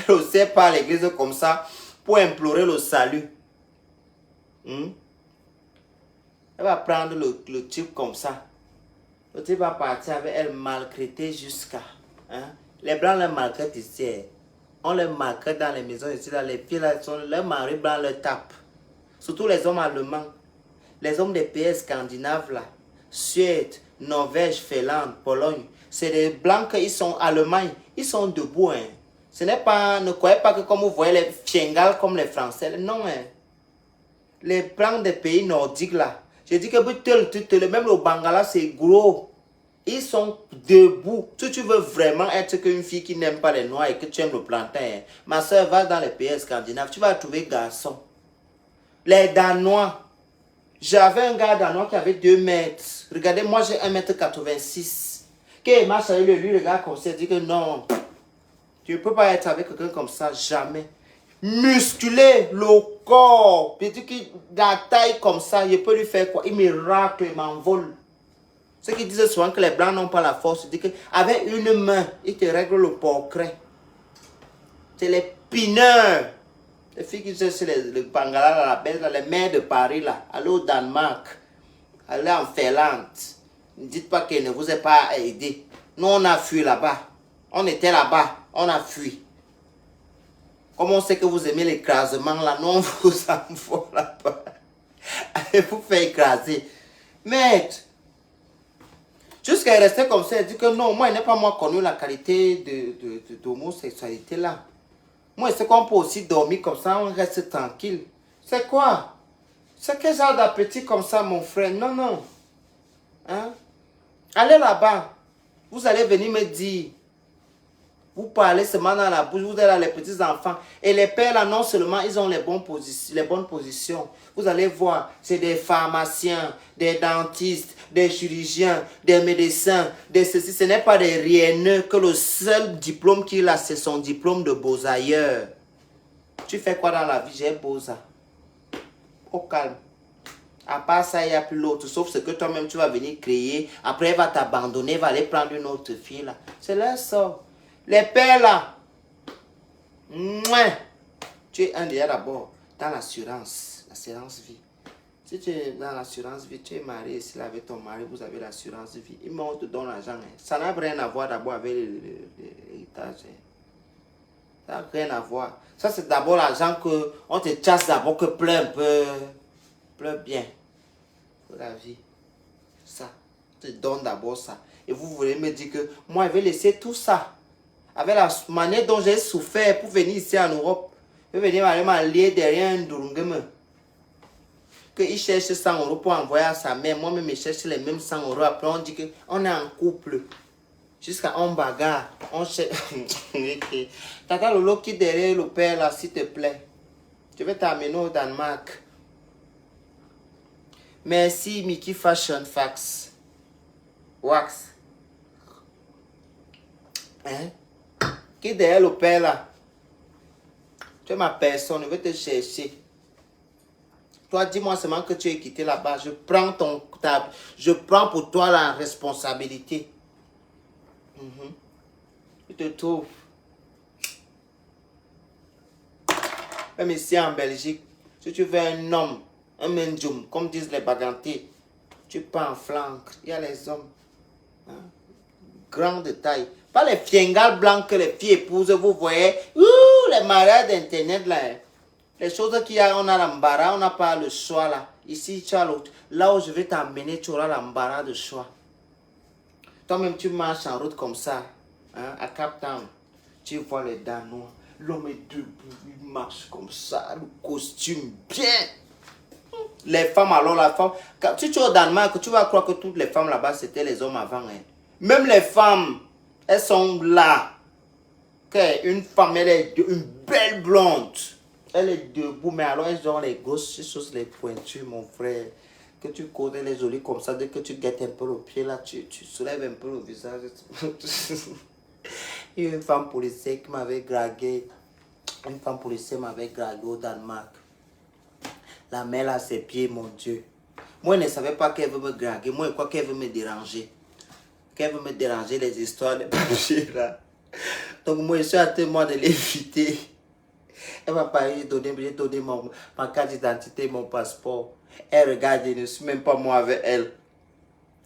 ne sait pas à l'église comme ça pour implorer le salut. Elle va prendre le type comme ça. Le type va partir avec elle maltraiter jusqu'à. Hein? Les blancs les maltraitent ici. On les maltraite dans les maisons ici. Là, les filles, là, leurs maris blancs les tapent. Surtout les hommes allemands. Les hommes des pays scandinaves, là. Suède, Norvège, Finlande, Pologne. C'est des blancs qui sont Allemagne. Ils sont debout. Hein. Ce n'est pas, ne croyez pas que comme vous voyez les fiengales comme les Français. Non. Hein. Les blancs des pays nordiques, là. Je dis que même le Bangala, c'est gros. Ils sont debout. Si tu veux vraiment être qu'une fille qui n'aime pas les noirs et que tu aimes le plantain, hein, ma soeur va dans les pays scandinaves, tu vas trouver garçons. Les Danois. J'avais un gars danois qui avait 2 mètres. Regardez, moi j'ai 1,86 m. Quand il marche avec lui, le gars comme ça, il dit que non. Tu ne peux pas être avec quelqu'un comme ça, jamais. Musclé, le corps, petit la taille comme ça, je peux lui faire quoi? Il miracle, il m'envole. Ceux qui disent souvent que les blancs n'ont pas la force, je dis qu'avec une main, il te règle le portrait. C'est les pineurs. Les filles qui sont sur le Bangala, la belle, les mères de Paris, là, allez au Danemark, allez en Finlande. Ne dites pas qu'elle ne vous a pas aidé. Nous, on a fui là-bas. On était là-bas, on a fui. Comme on sait que vous aimez l'écrasement, là, nous, on vous envoie là-bas. Allez vous faire écraser. Mais, jusqu'à rester comme ça, elle dit que non, moi, il n'est pas moi connu la qualité d'homosexualité là. Moi, c'est qu'on peut aussi dormir comme ça, on reste tranquille. C'est quoi? C'est quel genre d'appétit comme ça, mon frère? Non, non. Hein? Allez là-bas. Vous allez venir me dire. Vous parlez seulement dans la bouche, vous êtes là, les petits enfants. Et les pères là, non seulement ils ont les bonnes positions. Vous allez voir, c'est des pharmaciens, des dentistes, des chirurgiens, des médecins, des ceci. Ce n'est pas des rienneux que le seul diplôme qu'il a, c'est son diplôme de beaux-ailleurs. Tu fais quoi dans la vie? J'ai beaux-arts. Au calme. À part ça, il n'y a plus l'autre. Sauf ce que toi-même, tu vas venir créer. Après, elle va t'abandonner, va aller prendre une autre fille là. C'est leur sort. Les pères là, mouais. Tu es un déjà d'abord dans l'assurance vie. Si tu es dans l'assurance vie, tu es marié ici avec ton mari, vous avez l'assurance vie. Il te donne l'argent. Hein. Ça n'a rien à voir d'abord avec l'héritage. Hein. Ça n'a rien à voir. Ça c'est d'abord l'argent que on te chasse d'abord que pleure un peu, pleure bien. Pour la vie. Ça. Tu te donnes d'abord ça. Et vous voulez me dire que moi je vais laisser tout ça. Avec la manière dont j'ai souffert pour venir ici en Europe. Je vais venir m'allier derrière un Durungeme. Qu'il cherche 100 € pour envoyer à sa mère. Moi-même, je cherche les mêmes 100 €. Après, on dit qu'on est en couple. Jusqu'à on bagarre. On cherche. Tata Lolo qui derrière le père là, s'il te plaît. Je vais t'amener au Danemark. Merci, Mickey Fashion Fax. Wax. Hein? Qui derrière le père là? Tu es ma personne, je vais te chercher. Toi, dis-moi seulement que tu es quitté là-bas. Je prends je prends pour toi la responsabilité. Je te trouve. Même ici en Belgique, si tu veux un homme, un mendium, comme disent les bagantés, tu pars en flanc. Il y a les hommes. Hein? Grande taille. Pas les fiengales blancs que les filles épousent, vous voyez. Les mariages d'internet là. Les choses qu'il y a, on a l'embarras, on n'a pas le choix là. Ici, tu as l'autre. Là où je vais t'emmener, tu auras l'embarras de choix. Toi-même, tu marches en route comme ça, hein, à Cap Town. Tu vois les Danois. L'homme est debout, il marche comme ça, le costume bien. Les femmes, alors la femme. Quand tu es au Danemark, tu vas croire que toutes les femmes là-bas, c'était les hommes avant. Hein. Même les femmes, elles sont là. Une femme, elle est une belle blonde. Elle est debout, mais alors elles ont les grosses choses, les pointures, mon frère. Que tu connais les jolies comme ça, dès que tu guettes un peu le pied là, tu soulèves un peu le visage. Il y a une femme policière qui m'avait dragué. Une femme policière m'avait dragué au Danemark. La mère à ses pieds, mon Dieu. Moi, je ne savais pas qu'elle veut me draguer. Moi, je crois qu'elle veut me déranger. Qu'elle veut me déranger les histoires de papiers là. Donc, moi, je suis en train de l'éviter. Elle m'a pas donné, j'ai donné ma carte d'identité, mon passeport. Elle regarde, je ne suis même pas moi avec elle.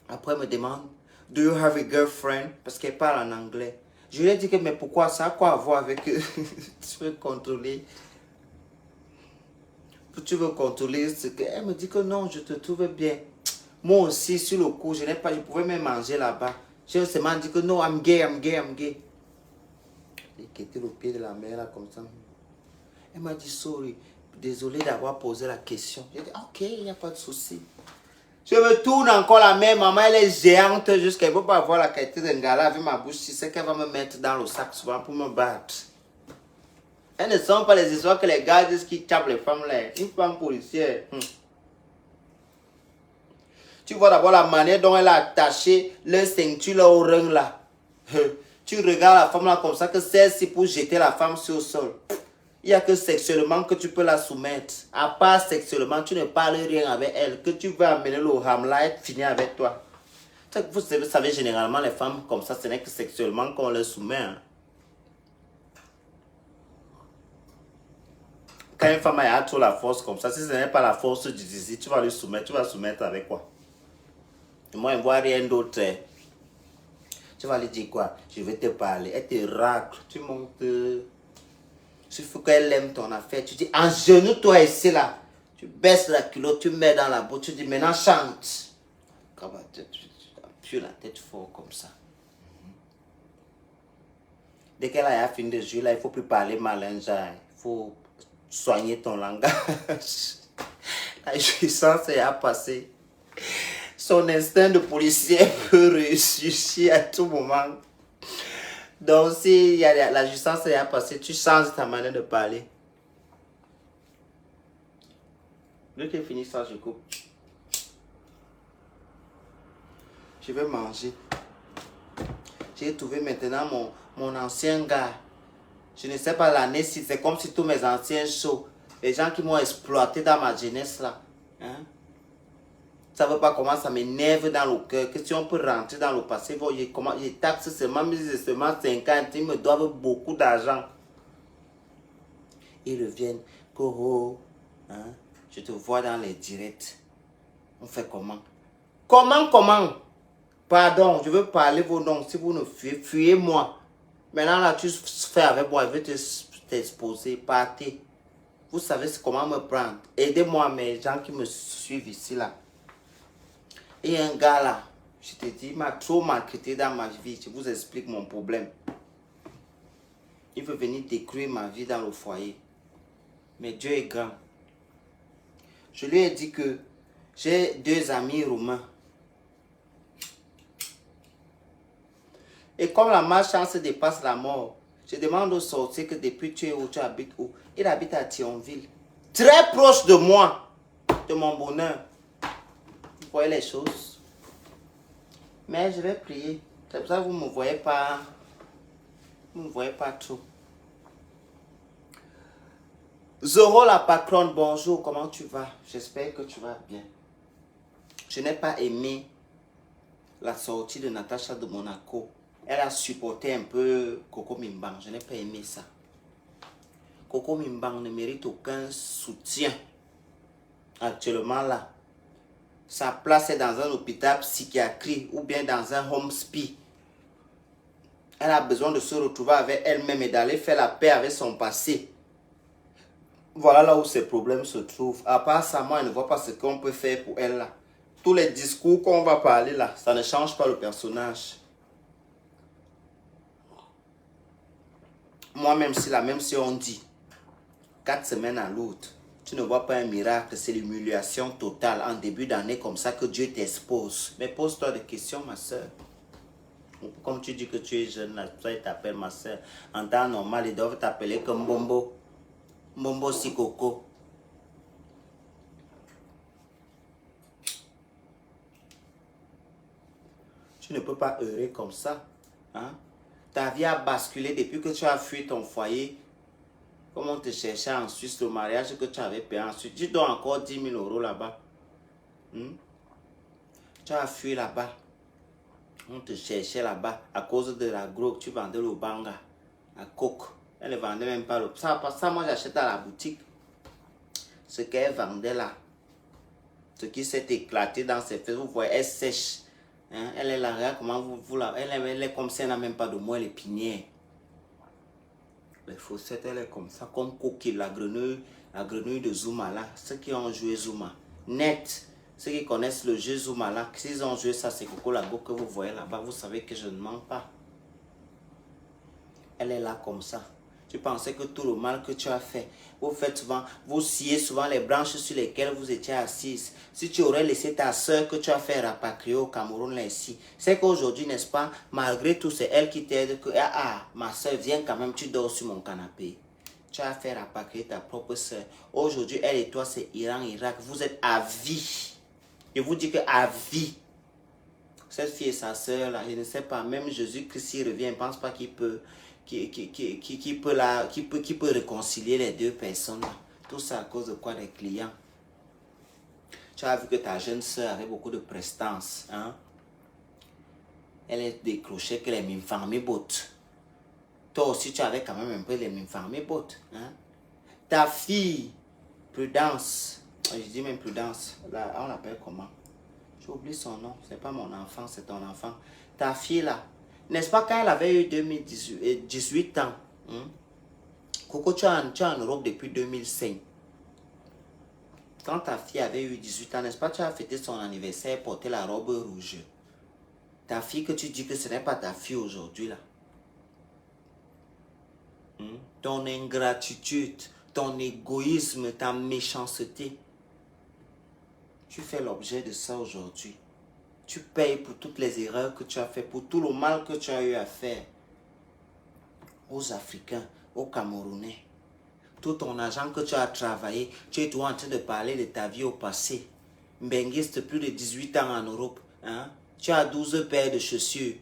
Après, elle me demande, do you have a girlfriend? Parce qu'elle parle en anglais. Je lui ai dit que, mais pourquoi ça a quoi à voir avec eux? Tu veux contrôler? Tu veux contrôler ce que... Elle me dit que non, je te trouve bien. Moi aussi, sur le coup, je pouvais même manger là-bas. J'ai seulement dit que non, I'm gay. J'ai quitté le pied de la mère là comme ça. Elle m'a dit, sorry, désolé d'avoir posé la question. J'ai dit, ok, il n'y a pas de souci. Je me tourne encore la mère, maman, elle est géante jusqu'à ne peut pas avoir la qualité d'un gars avec ma bouche. Si c'est qu'elle va me mettre dans le sac souvent pour me battre. Elles ne sont pas les histoires que les gars disent qui tapent les femmes là. Une femme policière. Tu vois d'abord la manière dont elle a attaché le ceinture là au rein là. Tu regardes la femme là comme ça, que celle-ci pour jeter la femme sur le sol. Il n'y a que sexuellement que tu peux la soumettre. À part sexuellement, tu ne parles rien avec elle. Que tu veux amener le hamla et finir avec toi. Vous savez, généralement, les femmes comme ça, ce n'est que sexuellement qu'on les soumet. Hein. Quand une femme a trop la force comme ça, si ce n'est pas la force du zizi, tu vas lui soumettre. Tu vas soumettre avec quoi? Et moi, je ne vois rien d'autre. Tu vas lui dire quoi? Je vais te parler. Elle te racle. Tu montes. Il faut qu'elle aime ton affaire. Tu dis, en genou, toi ici là. Tu baisses la culotte, tu mets dans la bouche. Tu dis, maintenant chante. Tu as la tête fort comme ça. Dès qu'elle a fini de jouer là, il ne faut plus parler malin. Il faut soigner ton langage. La jouissance est à passer. Son instinct de policier peut réussir à tout moment. Donc, si y a la jouissance est à passer, tu changes ta manière de parler. Dès que tu finis ça, je coupe. Je vais manger. J'ai trouvé maintenant mon ancien gars. Je ne sais pas l'année si c'est comme si tous mes anciens shows, les gens qui m'ont exploité dans ma jeunesse là. Hein? Ça ne veut pas comment ça m'énerve dans le cœur. Que si on peut rentrer dans le passé, ils taxent seulement 50, ils me doivent beaucoup d'argent. Ils reviennent. Koro, hein? Je te vois dans les directs. On fait comment? Comment? Pardon, je veux parler vos noms. Si vous ne fuyez, fuyez-moi. Maintenant là, tu fais avec moi, je vais t'exposer. Partez. Vous savez comment me prendre. Aidez-moi, mes gens qui me suivent ici là. Et un gars là, je te dis, il m'a trop maltraité dans ma vie. Je vous explique mon problème. Il veut venir détruire ma vie dans le foyer. Mais Dieu est grand. Je lui ai dit que j'ai 2 amis roumains. Et comme la malchance dépasse la mort, je demande au sorcier que depuis tu es où, tu habites où? Il habite à Thionville. Très proche de moi, de mon bonheur. Vous voyez les choses. Mais je vais prier. C'est pour ça que vous ne me voyez pas. Vous ne me voyez pas trop. Zoro la patronne, bonjour, comment tu vas? J'espère que tu vas bien. Je n'ai pas aimé la sortie de Natacha de Monaco. Elle a supporté un peu Coco Mimbang. Je n'ai pas aimé ça. Coco Mimbang ne mérite aucun soutien. Actuellement là. Sa place est dans un hôpital psychiatrique ou bien dans un home spi. Elle a besoin de se retrouver avec elle-même et d'aller faire la paix avec son passé. Voilà là où ses problèmes se trouvent. À part ça, moi, je ne vois pas ce qu'on peut faire pour elle là. Tous les discours qu'on va parler là, ça ne change pas le personnage. Moi, même si on dit 4 semaines à l'autre, tu ne vois pas un miracle, c'est l'humiliation totale en début d'année comme ça que Dieu t'expose. Mais pose-toi des questions, ma soeur. Comme tu dis que tu es jeune, là, toi, il t'appelle ma soeur. En temps normal, ils doivent t'appeler comme Mbombo. Mbombo Sikoko. Tu ne peux pas errer comme ça. Hein? Ta vie a basculé depuis que tu as fui ton foyer. Comme on te cherchait en Suisse, le mariage que tu avais payé ensuite. Tu dois encore 10 000 € là-bas. Tu as fui là-bas. On te cherchait là-bas à cause de la gros que tu vendais le banga. La coke. Elle ne vendait même pas le... Ça, moi j'achète à la boutique. Ce qu'elle vendait là. Ce qui s'est éclaté dans ses fesses. Vous voyez, elle sèche. Hein? Elle est là, regarde comment vous la... Elle est comme si elle n'a même pas de moelle épinière. Les faussettes, elle est comme ça, comme Coquille, la grenouille de Zuma là. Ceux qui ont joué Zuma. Net. Ceux qui connaissent le jeu Zuma là. S'ils ont joué ça, c'est Coco Lago que vous voyez là-bas. Vous savez que je ne mens pas. Elle est là comme ça. Tu pensais que tout le mal que tu as fait, vous sciez souvent les branches sur lesquelles vous étiez assise. Si tu aurais laissé ta soeur que tu as fait rapatrier au Cameroun là ici, c'est qu'aujourd'hui, n'est-ce pas, malgré tout, c'est elle qui t'aide que, ma soeur, viens quand même, tu dors sur mon canapé. Tu as fait rapatrier ta propre soeur. Aujourd'hui, elle et toi, c'est Iran, Irak. Vous êtes à vie. Je vous dis que à vie. Cette fille et sa soeur, là, je ne sais pas. Même Jésus-Christ, s'il revient, je ne pense pas qu'il peut, qu'il peut réconcilier les deux personnes. Là. Tout ça à cause de quoi? Des clients. Tu as vu que ta jeune soeur avait beaucoup de prestance. Hein? Elle est décrochée que les mimfamibot. Toi aussi, tu avais quand même un peu les mimfamibot. Hein? Ta fille, Prudence. Je dis même Prudence. Là, on l'appelle comment? J'ai oublié son nom. Ce n'est pas mon enfant, c'est ton enfant. Ta fille là. N'est-ce pas quand elle avait eu 18 ans? Hein? Coco, tu es en Europe depuis 2005. Quand ta fille avait eu 18 ans, n'est-ce pas, tu as fêté son anniversaire et porté la robe rouge. Ta fille que tu dis que ce n'est pas ta fille aujourd'hui là. Ton ingratitude, ton égoïsme, ta méchanceté. Tu fais l'objet de ça aujourd'hui. Tu payes pour toutes les erreurs que tu as fait, pour tout le mal que tu as eu à faire aux Africains, aux Camerounais. Tout ton argent que tu as travaillé, tu es toujours en train de parler de ta vie au passé. Mbenguiste, plus de 18 ans en Europe. Hein? Tu as 12 paires de chaussures,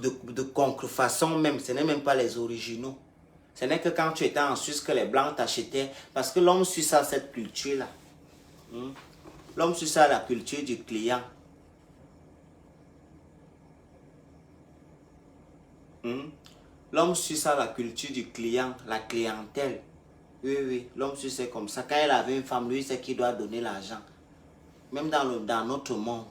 de contrefaçon même. Ce n'est même pas les originaux. Ce n'est que quand tu étais en Suisse que les Blancs t'achetaient. Parce que l'homme suisse a cette culture-là. L'homme suisse a la culture du client. L'homme suisse a la culture du client, la clientèle. Oui, oui, l'homme suisse est comme ça. Quand il avait une femme, lui, c'est qu'il doit donner l'argent. Même dans notre monde,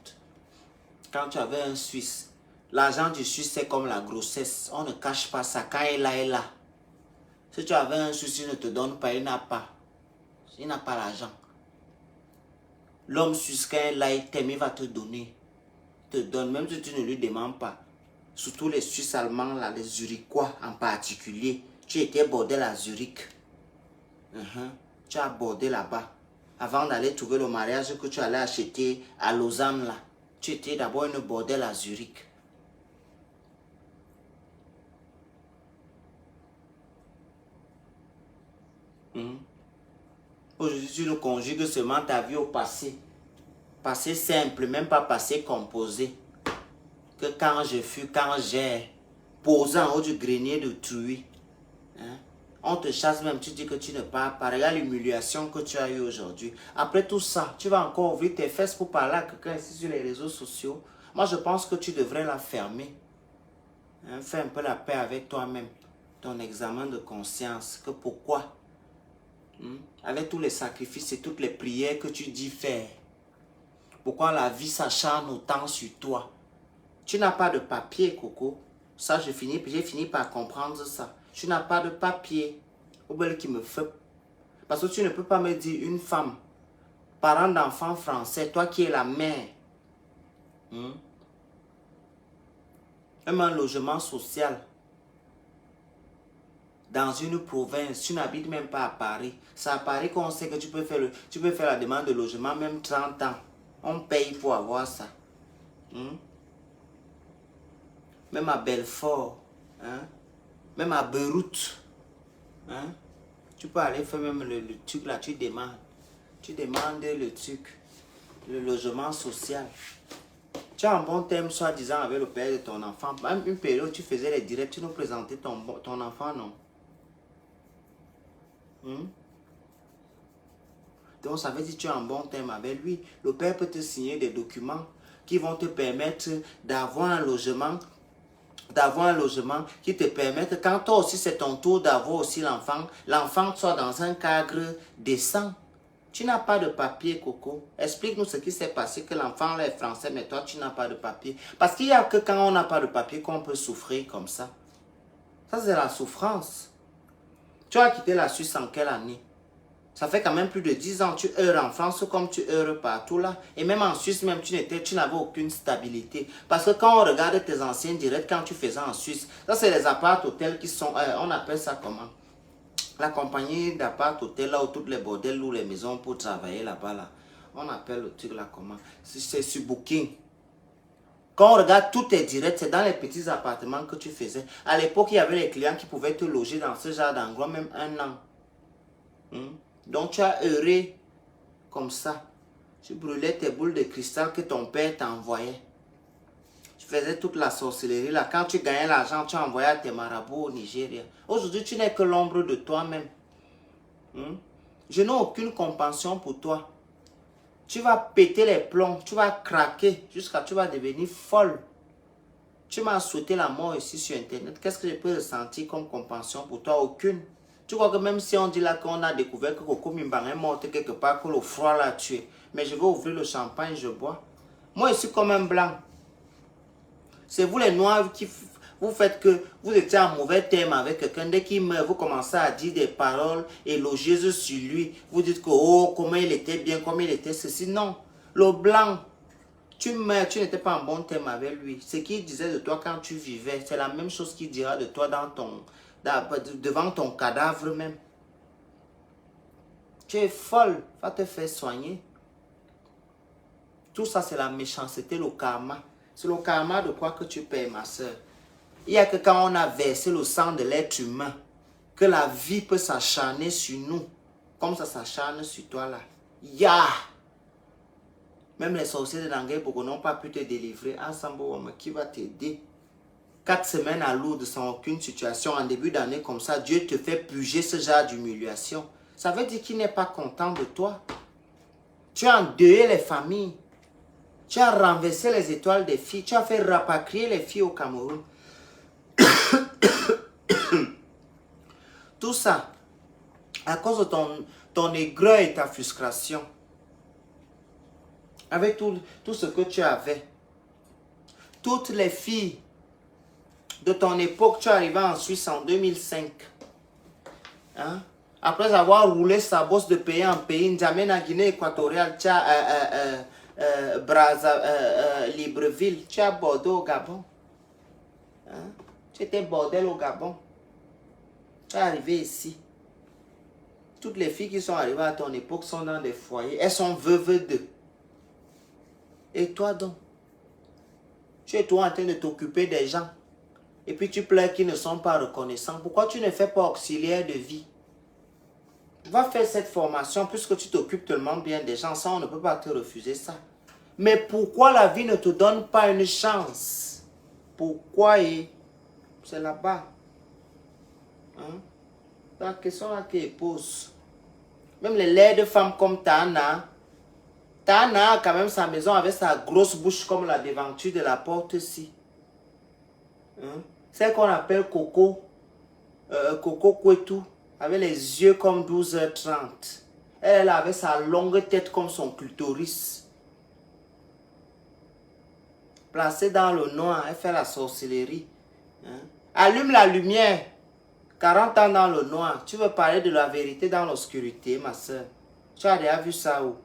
quand tu avais un Suisse, l'argent du Suisse, c'est comme la grossesse. On ne cache pas ça. Quand il a, il a. Si tu avais un Suisse, il ne te donne pas, il n'a pas. Il n'a pas l'argent. L'homme suisse, quand il a, il t'aime, il va te donner. Il te donne, même si tu ne lui demandes pas. Surtout les Suisses allemands, là, les Zurichois en particulier. Tu étais bordel à Zurich. Tu as abordé là-bas. Avant d'aller trouver le mariage que tu allais acheter à Lausanne, là. Tu étais d'abord une bordel à Zurich. Aujourd'hui, tu nous conjugues seulement ta vie au passé. Passé simple, même pas passé composé. Que quand je fus, quand j'ai posé en haut du grenier de Trouy. On te chasse même, tu dis que tu ne parles pas. Regarde l'humiliation que tu as eue aujourd'hui. Après tout ça, tu vas encore ouvrir tes fesses pour parler à quelqu'un ici sur les réseaux sociaux. Moi, je pense que tu devrais la fermer. Fais un peu la paix avec toi-même. Ton examen de conscience. Que pourquoi? Avec tous les sacrifices et toutes les prières que tu dis faire. Pourquoi la vie s'acharne autant sur toi? Tu n'as pas de papier, Coco. Ça, j'ai fini par comprendre ça. Tu n'as pas de papier. Au bel qui me fait. Parce que tu ne peux pas me dire une femme, parent d'enfants français, toi qui es la mère. Même un logement social. Dans une province, tu n'habites même pas à Paris. C'est à Paris qu'on sait que tu peux faire la demande de logement même 30 ans. On paye pour avoir ça. Même à Belfort. Même à Beyrouth. Tu peux aller faire même le truc là, tu demandes. Tu demandes le truc. Le logement social. Tu as un bon thème, soi-disant, avec le père de ton enfant. Même une période, tu faisais les directs, tu nous présentais ton enfant, non? Donc, ça veut dire que tu as un bon thème avec lui. Le père peut te signer des documents qui vont te permettre d'avoir un logement. Qui te permettent, quand toi aussi c'est ton tour d'avoir aussi l'enfant soit dans un cadre décent. Tu n'as pas de papier, Coco. Explique-nous ce qui s'est passé, que l'enfant là est français, mais toi tu n'as pas de papier. Parce qu'il n'y a que quand on n'a pas de papier qu'on peut souffrir comme ça. Ça c'est la souffrance. Tu as quitté la Suisse en quelle année? Ça fait quand même plus de 10 ans. Tu heures en France comme tu heures partout là. Et même en Suisse, même tu n'avais aucune stabilité. Parce que quand on regarde tes anciens directs, quand tu faisais en Suisse, ça c'est les appart-hôtels qui sont, on appelle ça comment? La compagnie d'appart-hôtel là où toutes les bordels ou les maisons pour travailler là-bas là. On appelle le truc là comment? C'est sur Booking. Quand on regarde tous tes directs, c'est dans les petits appartements que tu faisais. À l'époque, il y avait les clients qui pouvaient te loger dans ce genre d'endroit même 1 an. Donc tu as heuré comme ça. Tu brûlais tes boules de cristal que ton père t'envoyait. faisais toute la sorcellerie là. Quand tu gagnais l'argent, tu envoyais à tes marabouts au Nigeria. Aujourd'hui, tu n'es que l'ombre de toi-même. Je n'ai aucune compassion pour toi. Tu vas péter les plombs, tu vas craquer jusqu'à tu vas devenir folle. Tu m'as souhaité la mort ici sur Internet. Qu'est-ce que je peux ressentir comme compassion pour toi? Aucune. Tu crois que même si on dit là qu'on a découvert que Coco Mimbang est morte quelque part, que le froid l'a tué, mais je vais ouvrir le champagne, je bois. Moi, je suis comme un blanc. C'est vous les noirs qui vous faites que vous étiez en mauvais terme avec quelqu'un. Dès qu'il meurt, vous commencez à dire des paroles élogieuses sur lui. Vous dites que, oh, comment il était bien, comment il était ceci. Non. Le blanc, tu meurs, tu n'étais pas en bon terme avec lui. Ce qu'il disait de toi quand tu vivais, c'est la même chose qu'il dira de toi devant ton cadavre même. Tu es folle, va te faire soigner. Tout ça, c'est la méchanceté, le karma. C'est le karma de quoi que tu paies, ma soeur. Il n'y a que quand on a versé le sang de l'être humain que la vie peut s'acharner sur nous, comme ça s'acharne sur toi là. Ya! Même les sorciers de Nangué-Bogo n'ont pas pu te délivrer. Ensemble, qui va t'aider? 4 semaines à Lourdes sans aucune situation, en début d'année comme ça, Dieu te fait purger ce genre d'humiliation. Ça veut dire qu'il n'est pas content de toi. Tu as endeuillé les familles. Tu as renversé les étoiles des filles. Tu as fait rapatrier les filles au Cameroun. Tout ça, à cause de ton aigreur et ta frustration. Avec tout ce que tu avais. Toutes les filles de ton époque, tu es arrivé en Suisse en 2005. Hein? Après avoir roulé sa bosse de pays en pays, N'Djamena, Guinée équatoriale, tu as Libreville, tu as Bordeaux au Gabon. Hein? Tu étais bordel au Gabon. Tu es arrivé ici. Toutes les filles qui sont arrivées à ton époque sont dans des foyers. Elles sont veuves d'eux. Et toi donc? Tu es toi en train de t'occuper des gens. Et puis tu pleures qu'ils ne sont pas reconnaissants. Pourquoi tu ne fais pas auxiliaire de vie? Va faire cette formation puisque tu t'occupes tellement bien des gens. Ça, on ne peut pas te refuser ça. Mais pourquoi la vie ne te donne pas une chance? Pourquoi? C'est là-bas. Hein? La question là qui pose. Même les laides femmes comme Tana. Tana a quand même sa maison avec sa grosse bouche comme la devanture de la porte-ci. Hein? Celle qu'on appelle Coco. Coco Kwetu. Avec les yeux comme 12h30. Elle avait sa longue tête comme son clitoris. Placée dans le noir, elle fait la sorcellerie. Hein? Allume la lumière. 40 ans dans le noir. Tu veux parler de la vérité dans l'obscurité, ma soeur. Tu as déjà vu ça où?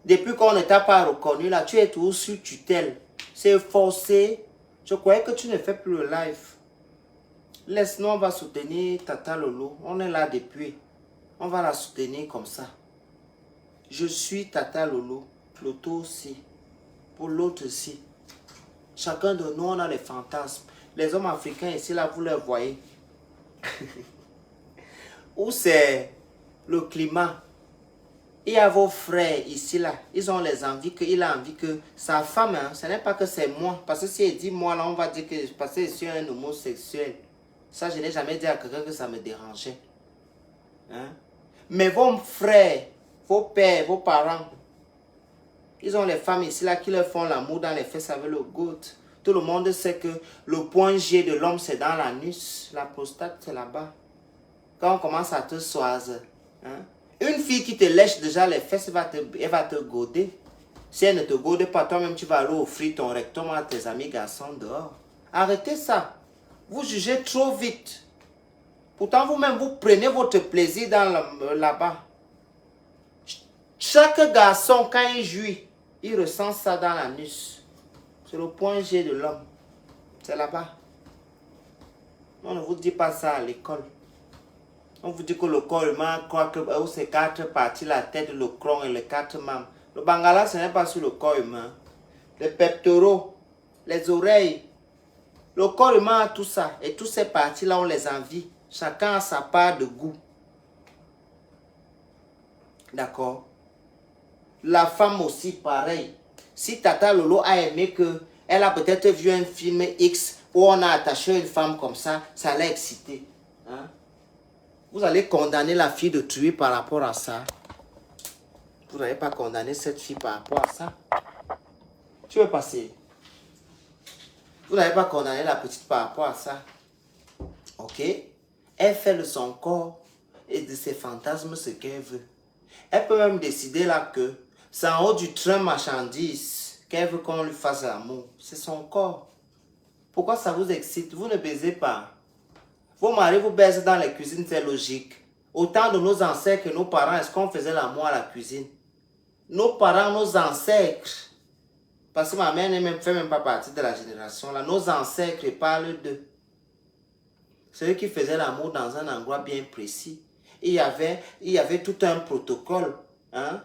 Depuis qu'on ne t'a pas reconnu, là, tu es toujours sur tutelle. C'est forcé. Je croyais que tu ne fais plus le live. Laisse-nous, on va soutenir Tata Lolo. On est là depuis. On va la soutenir comme ça. Je suis Tata Lolo. L'autre aussi. Pour l'autre aussi. Chacun de nous, on a les fantasmes. Les hommes africains ici, là, vous les voyez. Où c'est le climat? Il y a vos frères ici, là. Ils ont les envies qu'il a envie que sa femme, hein, ce n'est pas que c'est moi. Parce que si elle dit moi, là, on va dire que parce que je suis un homosexuel. Ça, je n'ai jamais dit à quelqu'un que ça me dérangeait. Hein? Mais vos frères, vos pères, vos parents, ils ont les femmes ici là qui leur font l'amour dans les fesses avec le goutte. Tout le monde sait que le point G de l'homme c'est dans l'anus. La prostate c'est là-bas. Quand on commence à te soiser. Hein? Une fille qui te lèche déjà les fesses, elle va te goder. Si elle ne te gode pas, toi-même tu vas aller offrir ton rectum à tes amis garçons dehors. Arrêtez ça. Vous jugez trop vite. Pourtant, vous-même, vous prenez votre plaisir là-bas. Chaque garçon, quand il jouit, il ressent ça dans l'anus. C'est le point G de l'homme. C'est là-bas. On ne vous dit pas ça à l'école. On vous dit que le corps humain croit que c'est 4 parties, la tête, le crâne et les 4 membres. Le bangala, ce n'est pas sur le corps humain. Les pectoraux, les oreilles. Le corps humain a tout ça. Et toutes ces parties-là, on les envie. Chacun a sa part de goût. D'accord? La femme aussi, pareil. Si Tata Lolo a aimé que, elle a peut-être vu un film X où on a attaché une femme comme ça l'a excité. Hein? Vous allez condamner la fille de tuer par rapport à ça. Vous n'allez pas condamner cette fille par rapport à ça. Tu veux passer? Vous n'allez pas condamner la petite par rapport à ça. Ok? Elle fait de son corps et de ses fantasmes ce qu'elle veut. Elle peut même décider là que c'est en haut du train marchandise qu'elle veut qu'on lui fasse l'amour. C'est son corps. Pourquoi ça vous excite? Vous ne baisez pas. Vos maris vous baisent dans les cuisines, c'est logique. Au temps de nos ancêtres et nos parents, est-ce qu'on faisait l'amour à la cuisine? Nos parents, nos ancêtres, parce que ma mère ne fait même pas partie de la génération là, nos ancêtres parlent d'eux. C'est eux qui faisaient l'amour dans un endroit bien précis. Il y avait tout un protocole, hein,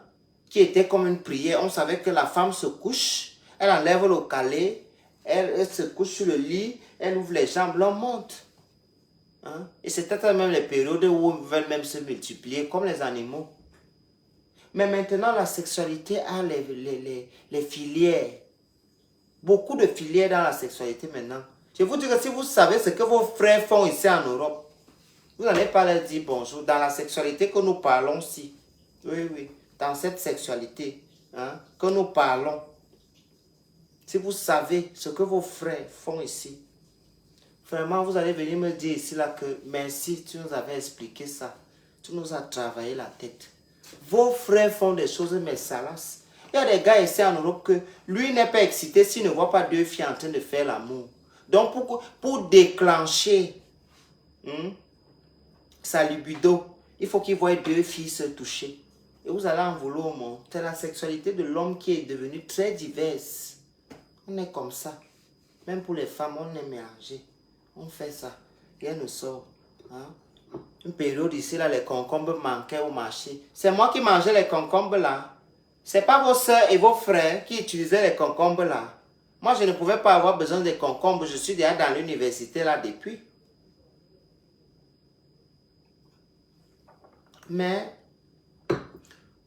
qui était comme une prière. On savait que la femme se couche, elle enlève le calais, elle se couche sur le lit, elle ouvre les jambes, l'homme monte. Hein? Et c'était même les périodes où ils veulent même se multiplier comme les animaux. Mais maintenant, la sexualité a les filières. Beaucoup de filières dans la sexualité maintenant. Je vous dis que si vous savez ce que vos frères font ici en Europe, vous n'allez pas leur dire bonjour. Dans la sexualité que nous parlons ici. Oui, oui. Dans cette sexualité, hein, que nous parlons. Si vous savez ce que vos frères font ici, vraiment, vous allez venir me dire ici là que merci, tu nous avais expliqué ça. Tu nous as travaillé la tête. Vos frères font des choses mais salaces. Il y a des gars ici en Europe que lui n'est pas excité s'il ne voit pas deux filles en train de faire l'amour. Donc pour déclencher sa libido, il faut qu'il voie deux filles se toucher. Et vous allez en vouloir au monde. C'est la sexualité de l'homme qui est devenue très diverse. On est comme ça. Même pour les femmes, on est mélangé. On fait ça. Rien ne sort. Hein? Une période ici, là, les concombres manquaient au marché. C'est moi qui mangeais les concombres là. C'est pas vos soeurs et vos frères qui utilisaient les concombres là. Moi, je ne pouvais pas avoir besoin des concombres. Je suis déjà dans l'université là depuis. Mais,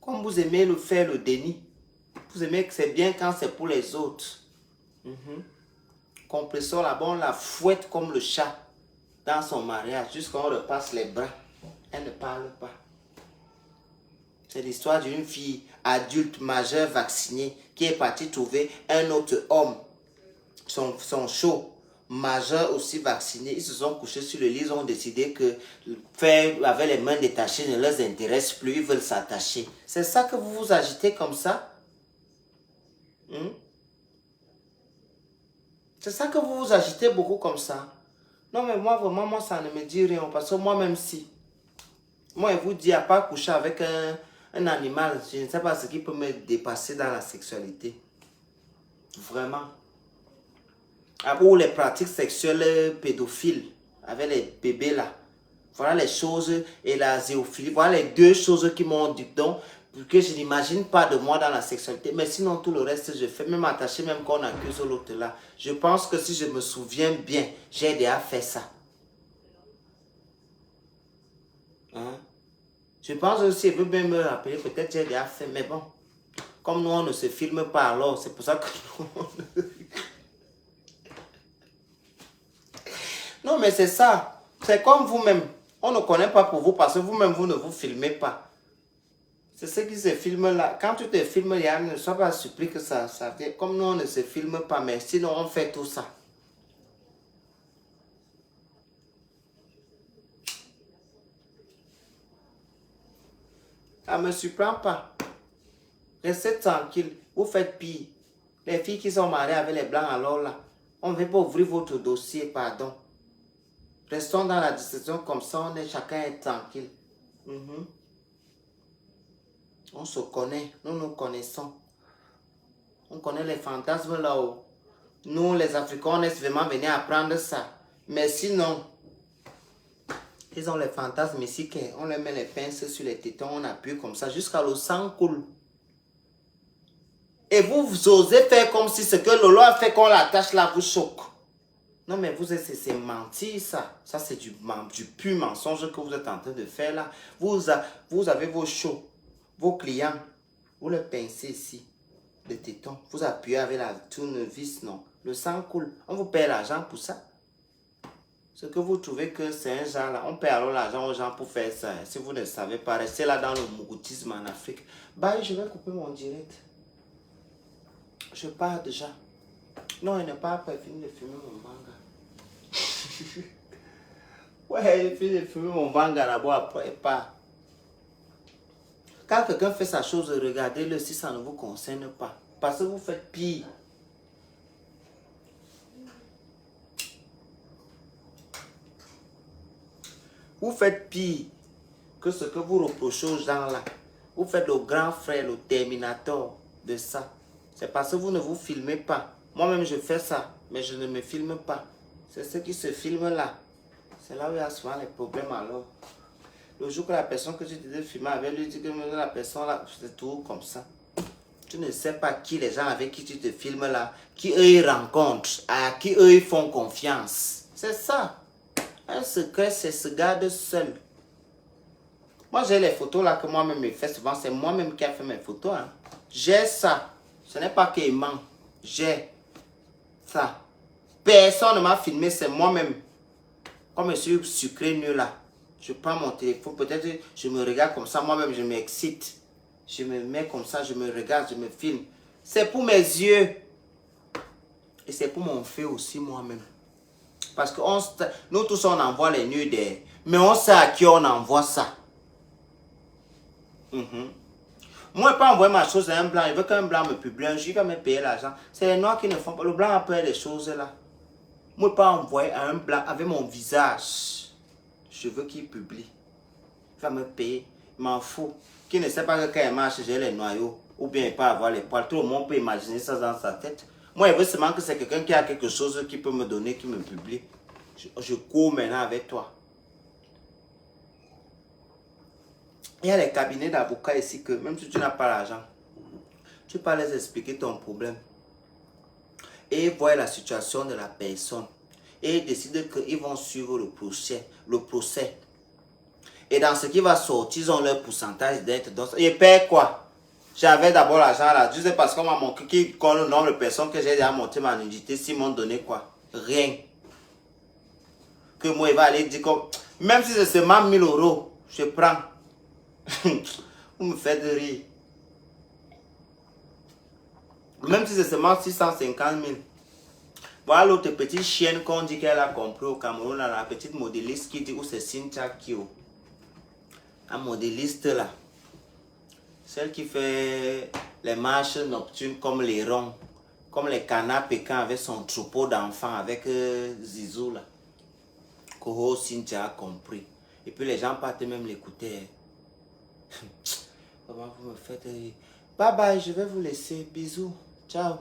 comme vous aimez le faire le déni, vous aimez que c'est bien quand c'est pour les autres. Compresseur là-bas, on la fouette comme le chat dans son mariage, jusqu'à on repasse les bras. Elle ne parle pas. C'est l'histoire d'une fille adulte, majeure, vaccinée, qui est partie trouver un autre homme, son chaud, majeur aussi vacciné. Ils se sont couchés sur le lit, ils ont décidé que faire avec les mains détachées ne leur intéresse plus, ils veulent s'attacher. C'est ça que vous vous agitez comme ça? C'est ça que vous vous agitez beaucoup comme ça? Non mais moi vraiment, moi ça ne me dit rien, parce que moi-même si, moi je vous dis à part coucher avec un animal, je ne sais pas ce qui peut me dépasser dans la sexualité. Vraiment. Ou les pratiques sexuelles pédophiles avec les bébés là. Voilà les choses, et la zéophilie. Voilà les deux choses qui m'ont dit donc que je n'imagine pas de moi dans la sexualité. Mais sinon tout le reste je fais, même attaché, même quand on accuse l'autre là. Je pense que si je me souviens bien, j'ai déjà fait ça. Hein? Je pense aussi, je veux bien me rappeler, peut-être j'ai déjà fait, mais bon. Comme nous on ne se filme pas alors, c'est pour ça que nous... Non mais c'est ça. C'est comme vous-même. On ne connaît pas pour vous parce que vous-même, vous ne vous filmez pas. C'est ce qui se filme là. Quand tu te filmes, Yann, ne sois pas surpris que ça vient. Comme nous, on ne se filme pas, mais sinon, on fait tout ça. Ça ne me surprend pas. Restez tranquille. Vous faites pire. Les filles qui sont mariées avec les blancs, alors là, on ne veut pas ouvrir votre dossier, pardon. Restons dans la discussion comme ça, chacun est tranquille. On se connaît, nous nous connaissons. On connaît les fantasmes là-haut. Nous, les Africains, on est vraiment venus apprendre ça. Mais sinon, ils ont les fantasmes ici, on leur met les pinces sur les tétons, on appuie comme ça, jusqu'à le sang coule. Et vous osez faire comme si ce que Lolo a fait qu'on l'attache là vous choque. Non mais vous, c'est mentir ça. Ça c'est du pur mensonge que vous êtes en train de faire là. Vous avez vos shows, vos clients. Vous les pincez ici. le téton. Vous appuyez avec la tournevis, non. Le sang coule. On vous paie l'argent pour ça. Ce que vous trouvez que c'est un genre là, on paie alors l'argent aux gens pour faire ça. Si vous ne savez pas, restez là dans le mougoutisme en Afrique. Bye, je vais couper mon direct. Je pars déjà. Non, il n'est pas après fini de fumer mon manga. Ouais, il finit de fumer mon manga d'abord, après il part. Quand quelqu'un fait sa chose, regardez-le si ça ne vous concerne pas. Parce que vous faites pire. Vous faites pire que ce que vous reprochez aux gens là. Vous faites le grand frère, le terminator de ça. C'est parce que vous ne vous filmez pas. Moi-même, je fais ça, mais je ne me filme pas. C'est ce qui se filme là. C'est là où il y a souvent les problèmes alors. Le jour que la personne que tu devais filmer avait lui dit que la personne là, c'est tout comme ça. Tu ne sais pas qui les gens avec qui tu te filmes là, qui eux ils rencontrent, à qui eux ils font confiance. C'est ça. Un secret, c'est se garder seul. Moi, j'ai les photos là que moi-même je fais souvent. C'est moi-même qui a fait mes photos. Hein. J'ai ça. Ce n'est pas qu'il ment. J'ai ça. Personne ne m'a filmé, c'est moi-même. Comme je suis sucré nul là. Je prends mon téléphone, peut-être je me regarde comme ça, moi-même je m'excite. Je me mets comme ça, je me regarde, je me filme. C'est pour mes yeux. Et c'est pour mon feu aussi moi-même. Parce que nous tous on envoie les nudes, mais on sait à qui on envoie ça. Moi, je ne peux pas envoyer ma chose à un blanc. Il veut qu'un blanc me publie un jour, il va me payer l'argent. C'est les noirs qui ne font pas. Le blanc a peur des choses là. Moi, je ne peux pas envoyer à un blanc avec mon visage. Je veux qu'il publie. Il va me payer. Je m'en fous. Qui ne sait pas que quand il marche, j'ai les noyaux. Ou bien il peut avoir les poils. Tout le monde peut imaginer ça dans sa tête. Moi, il veut seulement que c'est quelqu'un qui a quelque chose qui peut me donner, qui me publie. Je cours maintenant avec toi. Il y a les cabinets d'avocats ici que même si tu n'as pas l'argent, tu peux les expliquer ton problème. Et voir la situation de la personne. Et décider qu'ils vont suivre le procès. Et dans ce qui va sortir, ils ont leur pourcentage d'être. Et paye quoi? J'avais d'abord l'argent là. Juste parce qu'on m'a montré qui compte le nombre de personnes que j'ai déjà monté ma nudité. S'ils m'ont donné quoi? Rien. Que moi, il va aller dire comme. Même si c'est seulement 1000 €, je prends. Vous me faites rire. Même si c'est seulement 650 000. Voilà l'autre petite chienne qu'on dit qu'elle a compris au Cameroun, la petite modéliste qui dit où c'est Cynthia Kyo. La modéliste là. Celle qui fait les marches nocturnes comme les ronds, comme les canards pékins avec son troupeau d'enfants, avec Zizou là. Koro Cynthia a compris. Et puis les gens partent même l'écouter. Comment vous me faites rire? Bye bye, je vais vous laisser. Bisous. Ciao.